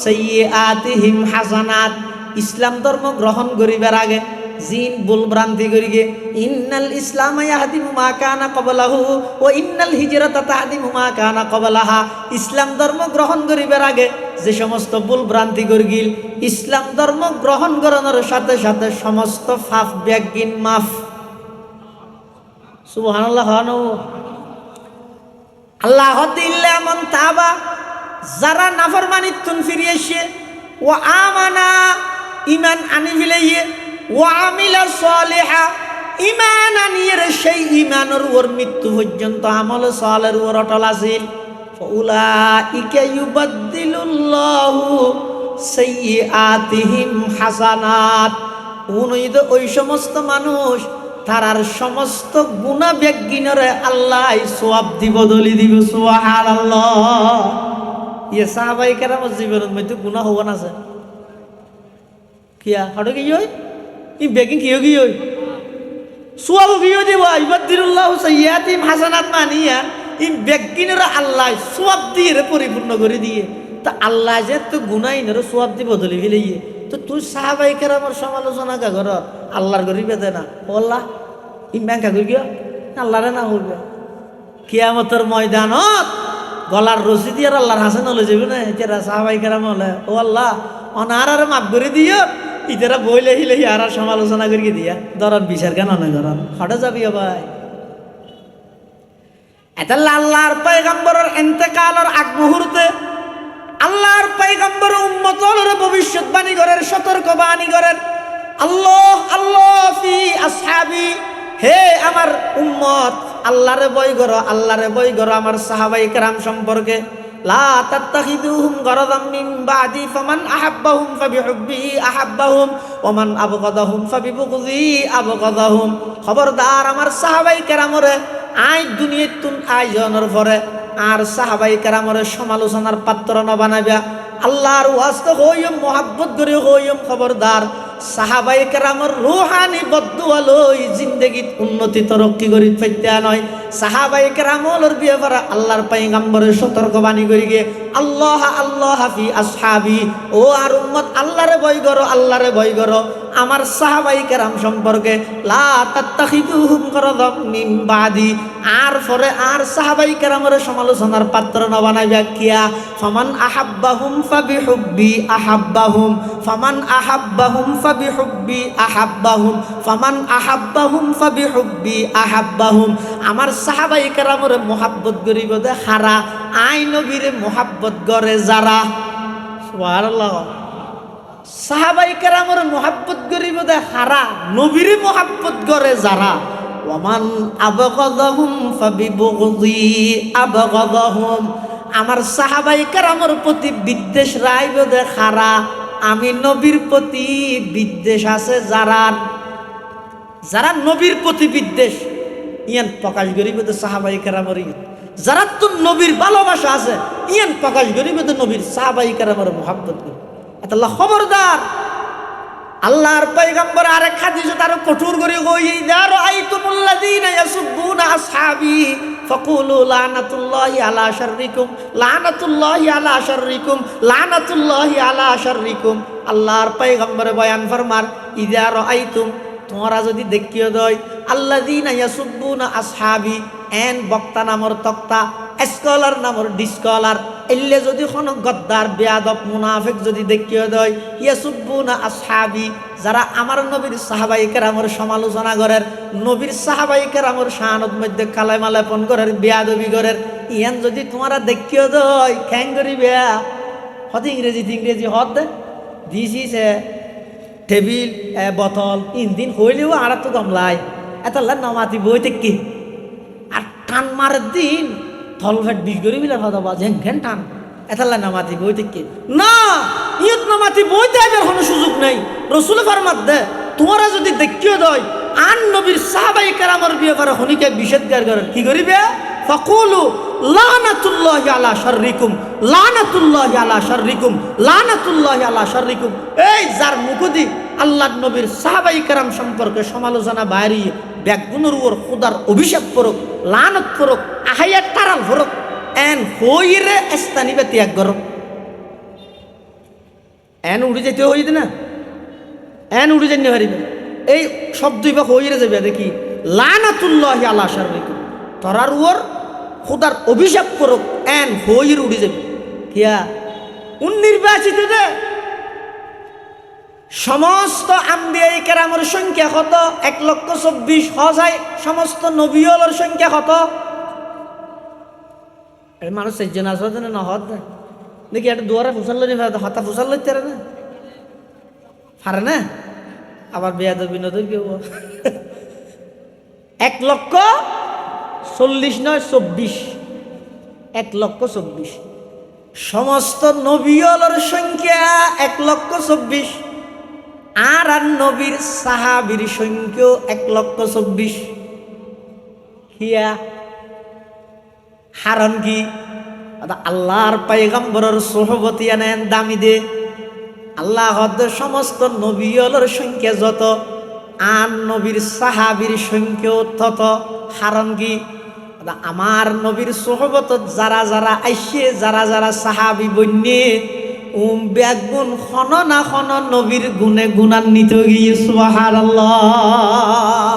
সাইয়্যাতিহিম হাসানাত। ইসলাম ধর্ম গ্রহণ করিবার আগে জিন ভুল ভ্রান্তি করিগে ইন্নাল ইসলামা ইয়াহদিমু মা কানা ক্বাবলাহু ওয়া ইন্নাল হিজরাতা তাহদিমু মা কানা ক্বাবলাহা। ইসলাম ধর্ম গ্রহণ করিবার আগে যে সমস্ত ভুল ভ্রান্তি করিগিল ইসলাম ধর্ম গ্রহণ করানোর সাথে সাথে সমস্ত পাপ ব্যাগিন মাফ। সুবহানাল্লাহ। আল্লাহ ইল্লা মান তাবা যারা নাফরমানিতুন ফিরে এসে ও আমানা ঈমান আনি ফেলাইয়ে ও আমিলা সালিহা ঈমান আনিয়ে সেই ঈমানের ওর মৃত্যু পর্যন্ত আমল সালের ওর অটল আছিল ফাউলাইকা ইউবাদদিলুল্লাহু সাইয়্যাতিহিম হাসানাত। ওই সমস্ত মানুষ তারার সমস্ত গুনাহ বেগিনরে আল্লাহ সওয়াব দিব বদলি দিব। সুবহানাল্লাহ। ইয়ে সাহাবায়ে কেরামের জীবনের মধ্যে গুনাহ হওয়া না আছে কিয়া হঠাৎ কি হয় ই বেগিন কি হয় সওয়াব কি দিব ইবাদদিলুল্লাহু সাইয়্যাতিহিম হাসানাত মানিয়া ই বেগিনরে আল্লাহ সওয়াব দিয়ে পরিপূর্ণ করে দিয়ে তা আল্লাহ যে তো গুনাহইনরে সওয়াব দিব বদলি ফেলিয়ে তো তুই সাহাবায়ে কেরামের সমালোচনা কা কর আল্লাহর গরিবে দে না ও আল্লাহ ইমান কা কই গিয়া আল্লাহরে না হইবে কিয়ামতের ময়দানত গলার রশি দিয়ে আল্লাহর হাসান হলে যাবে না এরা সাহাবায়ে কেরাম হলে ও আল্লাহ অনার মাফ করে দিও ইতারা বইলে হিলে আর সমালোচনা করিয়ে দিয়া ধরান বিচার কেন না ধরান হঠাৎ যাবি ভাই এটা আল্লাহর পয়গম্বরের ইন্তেকালের আগ মুহূর্তে আল্লাহর পয়গম্বর উম্মতরে ভবিষ্যৎবাণী করেন সতর্কবাণী করেন আল্লাহ আল্লাহ ফি আসহাবি হে আমার উম্মত আল্লাহরে ভয় করো, আল্লাহরে ভয় করো আমার সাহাবায়ে কেরাম সম্পর্কে। লা তাত্তাখিযুহুম গরাদাম মিন বাদি ফামান আহাব্বাহুম ফাবিহুব্বি আহাব্বাহুম ওয়া মান আবগাদাহুম ফাবিবুগযি আবগাদাহুম। খবরদার আমার সাহাবায়ে কেরামরে আই দুনিয়াতুন আয়োজনের পরে আর সাহাবায়ে কেরামরে সমালোচনার পাত্র না বানাইবা। আল্লাহর ওয়াস্তে হইম মোহাব্বত করে হইম। খবরদার সাহাবায়ে কেরামর রূহানি বদদুয়া লই জিন্দেগীত উন্নতি তরক্কি করি পাইতা নয়। সাহাবায়ে কেরামর ব্যাপারে আল্লাহর পয়গম্বরের সতর্কবাণী করি গে আল্লাহ আল্লাহ ফি আসহাবি। ও আর উম্মত আল্লাহরে ভয় করো, আল্লাহরে ভয় করো আমার সাহাবায়ে কেরাম সম্পর্কে। লা তাত্তাখিযুহুম গরাদাম মিন বাদি, আর পরে আর সাহাবায়ে কেরামর সমালোচনার পাত্র না বানাইবা। কিয়া ফামান আহাব্বাহুম ফাবিহুব্বি আহাব্বাহুম ফামান আহাব্বাহুম ফাবিহুব্বি আহাব্বাহুম ফামান আহাব্বাহুম ফাবিহুব্বি আহাব্বাহুম। আমার সাহাবায়ে কেরামরে মোহাব্বত করিব দে হারা, আই নবীরে মোহাব্বত করে যারা। সুবহানাল্লাহ। সাহাবায়ে কেরামরে মোহাব্বত করিব দে হারা, নবীরে মোহাব্বত করে যারা। ওয়ামান আবগাদাহুম ফাবিবুগযি আবগাদাহুম। আমার সাহাবায়ে কেরামর প্রতি বিদ্বেষ রাইব দে খারা, আমি নবীর প্রতি বিদ্বেষ আছে যারা, যারা নবীর প্রতি বিদ্বেষ ইয়ান প্রকাশ করিব দে সাহাবায়ে কেরামর। যারা তো নবীর ভালোবাসা আছে ইয়ান প্রকাশ করিব দে নবীর সাহাবায়ে কেরামর মোহাব্বত করি। আল্লাহ খবরদার। আল্লাহর পয়গম্বর আরেক হাদিসে তার কঠোর করে কই ইযা রাআইতুমুল্লাযীনা ইয়াসুব্বুনা আসহাবি ফাকুলু লানাতুল্লাহি আলা শাররিকুম লানাতুল্লাহি আলা শাররিকুম লানাতুল্লাহি আলা শাররিকুম। আল্লাহর পয়গম্বর বয়ান ফরমান ইযা রাআইতুম, তোমরা যদি দেখিও দয় আল্লাযীনা ইয়াসুব্বুনা আসহাবি, এন বক্তা নামর তক্তা, স্কলার নামর ডিসকলার, এলে যদি কোনো গদ্দার বেয়াদব মুনাফিক যদি দেখিও দয় ইয়াসুব্বুনা আসহাবি, যারা আমার নবীর সাহাবায়ে কেরামর সমালোচনা করেন, নবীর সাহাবায়ে কেরামর শানত মধ্যে কালেমা লেপন করেন, বেয়াদবি করেন, ইয়ান যদি তোমরা দেখিও দয় খ্যাং করিবে হত ইংরেজি হত দিস ইজ এ টেবিল বোতল ইঞ্জিন হইলেও আর তো গমলায় এতলা নমাতি বই থেকে আর টান মারের দিন থলফেট বিষ করি বিলে হতবা ঝেংঘেন টান এতলা নমাতি বই থেকে না, ইয়ত নমাতি বই দেওয়ার কোনো সুযোগ নেই। রসুল ফরমাত দে তোমরা যদি দেখিও দয় আন নবীর সাহাবায়ে কেরামর ব্যাপারে হনিকে নিষেধগার করেন, কি করিবে ফাকুলু লানাতুল্লাহি আলা শাররিকুম লানাতুল্লাহি আলা শাররিকুম লানাতুল্লাহি আলা শাররিকুম। এই যার মুখদি আল্লাহর নবীর সাহাবায়ে কেরাম সম্পর্কে সমালোচনা বাইরে ব্যাগুনের উপর খোদার অভিশাপ করুক, লানত করুক, আহাইয়া তারাল ভরক, এন হইরে স্থানিবে ত্যাগ করুক। এন উড়ে যেতে হইতে না, এন উড়ে যেতে হারিবে এই শব্দই বা হইরে যাবে দেখি লানাতুল্লাহি আলা শাররিকুম, তরার উপর খোদার অভিশাপ করুক, এন হইর উড়ে যাবে। কিয়া উন্নির্বাচিত দে সমস্ত আম্বিয়ায়ে কেরামের সংখ্যা কত? 1,24,000 হজায় সমস্ত নবীওয়ালার সংখ্যা কত? মানুষ সেজন আসবে না হত দেখি একটা দুয়ারে ফুসাল লই হতা ফুসাল লইতে না পারে না, আবার বেয়াদব বিনোদন কেউ 1,40,000 নয় 24, 1,24,000 সমস্ত নবীওয়ালার সংখ্যা 1,24,000 আর নবীর সাহাবীর সংখ্যা 1,24,000। কিয়া হারণ কি আল্লাহর পয়গম্বরের সোহবত আনেন দামি দে। আল্লাহ সমস্ত নবীওয়ালার সংখ্যা যত আর নবীর সাহাবীর সংখ্যা তত। হারণ কি আমার নবীর সোহবত যারা যারা আইসে, যারা যারা সাহাবী বন্যে ব্যাগুণ খন না খন নবীর গুণে গুণান্বিত গিয়ে সুবহানাল্লাহ।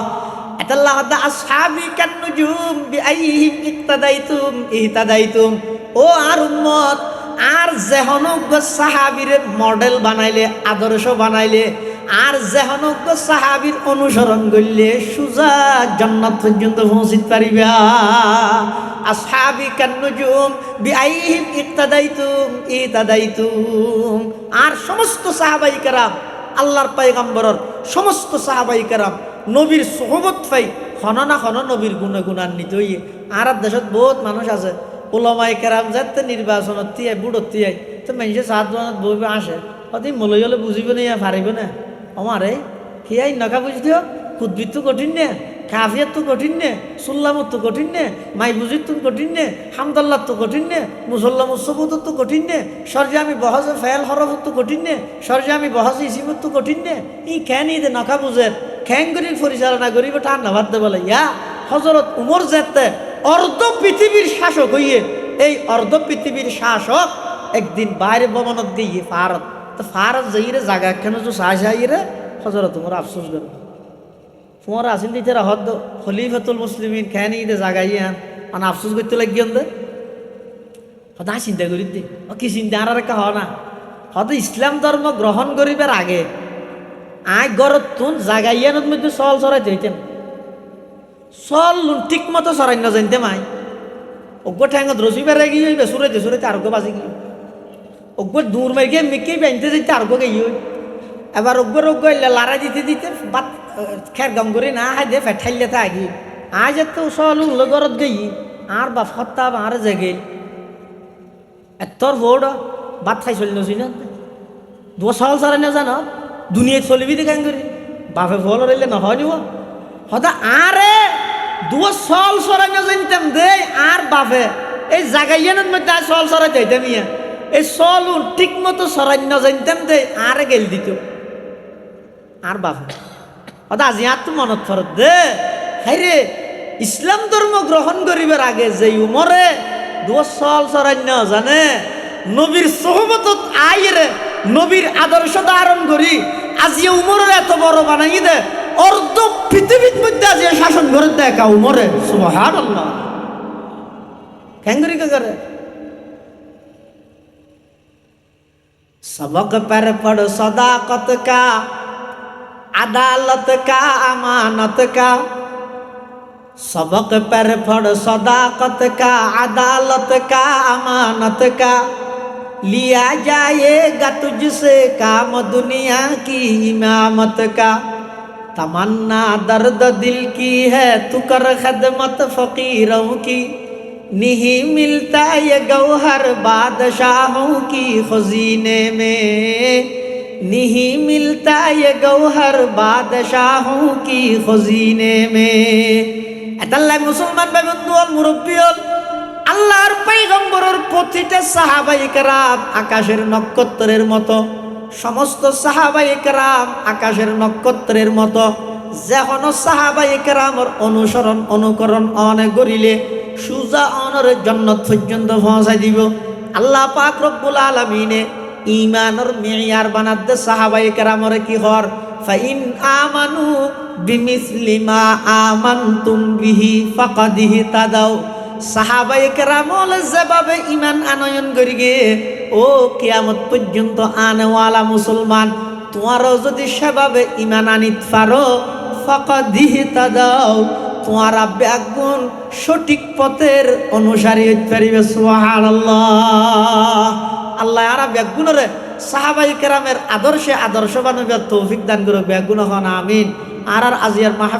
আল্লাহ আসহাবি কান্নুজুম বিআইহিম ইক্তাদাইতুম ইহতাদাইতুম। ও আর উম্মত আর যেহনজ্ঞ সাহাবীর মডেল বানাইলে, আদর্শ বানাইলে, আর যেহনজ্ঞ সাহাবীর অনুসরণ করলে সুজা জান্নাত পর্যন্ত পৌঁছিতে পারিবা। আসহাবি কান্নুজুম বিআইহিম ইক্তাদাইতুম ইহতাদাইতুম। আর সমস্ত সাহাবায়ে কেরাম আল্লাহর পয়গম্বরের সমস্ত সাহাবায়ে কেরাম নবীর সোহবত পাই হন না হন নবীর গুণে গুণান্বিত হইয়ে। আর দেশত বহুত মানুষ আছে ওলামায়ে কেরাম যাতে নির্বাচনত তিয়াই বুড়ত তিয়াই তো মানুষের সাত জনত বইবে আসে অতি মলই হলে বুঝিবে না পারিব না আমারে হিয়াই নখা বুঝতেও খুদ্বির তো কঠিন নে, কাফিয়ার তো কঠিন নে, সুল্লামত তো কঠিন নে, মাই বুঝির তো কঠিন নে, হামদাল্লার তো কঠিন নে, মুসল্লা মুসবুত তো কঠিন নে, সরজে আমি বহসে ফেল হরফত তো কঠিন নে, সরজে আমি বহসে ইসিমত তো কঠিন নে। ই খেন ইদে নখা বুঝের খ্যাং করি পরিচালনা করিব টান না ভাবতে বলে ইয়া হজরত উমর যেতে অর্ধ পৃথিবীর শাসক হইয়ে এই অর্ধ পৃথিবীর শাসক একদিন বাইরে ভবনত গিয়ে ফারত তো ফারত যাইরে জায়গা কেন তো সাহায্যে হজরত উমর আফসোস করে তোমার আসেন দিতে হদ খলিফাতুল মুসলিমিন খেয়ানি দে জাগাই আন আফসোস করতে লাগিয়ে দে হদা চিন্তা করি দে কি চিন্তা আর একটা হ না হদ ইসলাম ধর্ম গ্রহণ করিবার আগে আয় গরত তুন জাগাইয়ানোর মধ্যে চল চড়াইতে হইতেন চল ঠিক মতো চড়াই না জানতে মাই অজ্ঞ ঠ্যাঙত রসি বেড়ে গিয়ে সুরাইতে সুরাইতে আরোগ্য বাজি গিয়ে অজ্ঞ দূর মারি গিয়ে মিকে বেঁধতে যেতে আরোগ্য গিয়ে এবার অজ্ঞ লাড়াই দিতে দিতে বাত খের গম করে না হাই দে ফেঠাইলে থাকি আজ এত চল উল্লো গরত গই আর বাপ হত্যা আর জেগে এতর ভোট বাত খাই চলি নছি না দু চল চড়াই না জানো দুনিয়ায় চলিবি দেখান করি বাপে ফল রইলে নহয় নিব হতা আরে দু চল চড়াই না জানতাম দে আর বাপে এই জাগাইয়ানোর মধ্যে আর চল চড়াই যাইতাম ইয়া এই চল ঠিক মতো চড়াই না জানতাম দে আরে গেল দিত আর বাপে হতা আজি আর তো মনত ফরত দে হাই রে ইসলাম ধর্ম গ্রহণ করিবার আগে যে উমরে দু চল চড়াই না জানে নবীর সোহবতত আইরে নবীর আদর্শ ধারণ করি আজি উমরের এত বড় বানাই দে অর্ধ পৃথিবীর মধ্যে আজি শাসন করে দেখা উমরে সুবহানাল্লাহ কেঙ্গরি কে করে सबक पर पढ़ सदाकत का अदालत का अमानत का सबक पर पढ़ सदाकत का अदालत का अमानत का लिया जाएगा तुझसे काम दुनिया की इमामत का तमन्ना दर्द दिल की है तू कर खदमत फकीरों की नहीं मिलता ये गौहर बादशाहों की खजीने में नहीं मिलता ये गौहर बादशाहों की खजीने में अल्लाह मुसलमान भाई बंधु और मुरब्बी আল্লাহর পয়গম্বরের প্রতিটা সাহাবায়ে কেরাম আকাশের নক্ষত্রের মতো সমস্ত সাহাবায়ে কেরাম আকাশের নক্ষত্রের মতো যেন সাহাবায়ে কেরামের অনুসরণ অনুকরণ অনেক করিলে সুজা অনর জান্নাত পর্যন্ত পৌঁছাই দিব আল্লাহ পাক রব্বুল আলামিনে ঈমানের মিয়ার বানাতে সাহাবায়ে কেরামরে কি হর ফাইন আমানু বিমিসলি মা আমানতুম বিহি ফাকাদিহি তাদাও সাহাবায়ে কেরামল যেভাবে ঈমান আনয়ন করি গে ও কিয়ামত পর্যন্ত আনেওয়ালা মুসলমান তোমারও যদি সেভাবে ঈমান আনিত পারো ফাকাদিহি তাদাও তোমারা ব্যাগুন সঠিক পথের অনুসারী হইতে পারিবে সুবহানাল্লাহ আল্লাহ আর ব্যাগুনরে সাহাবায়ে কেরামের আদর্শে আদর্শবান হইবার তৌফিক দান করুক ব্যাগুন হন আমিন আর আজিয়ার মাহফিল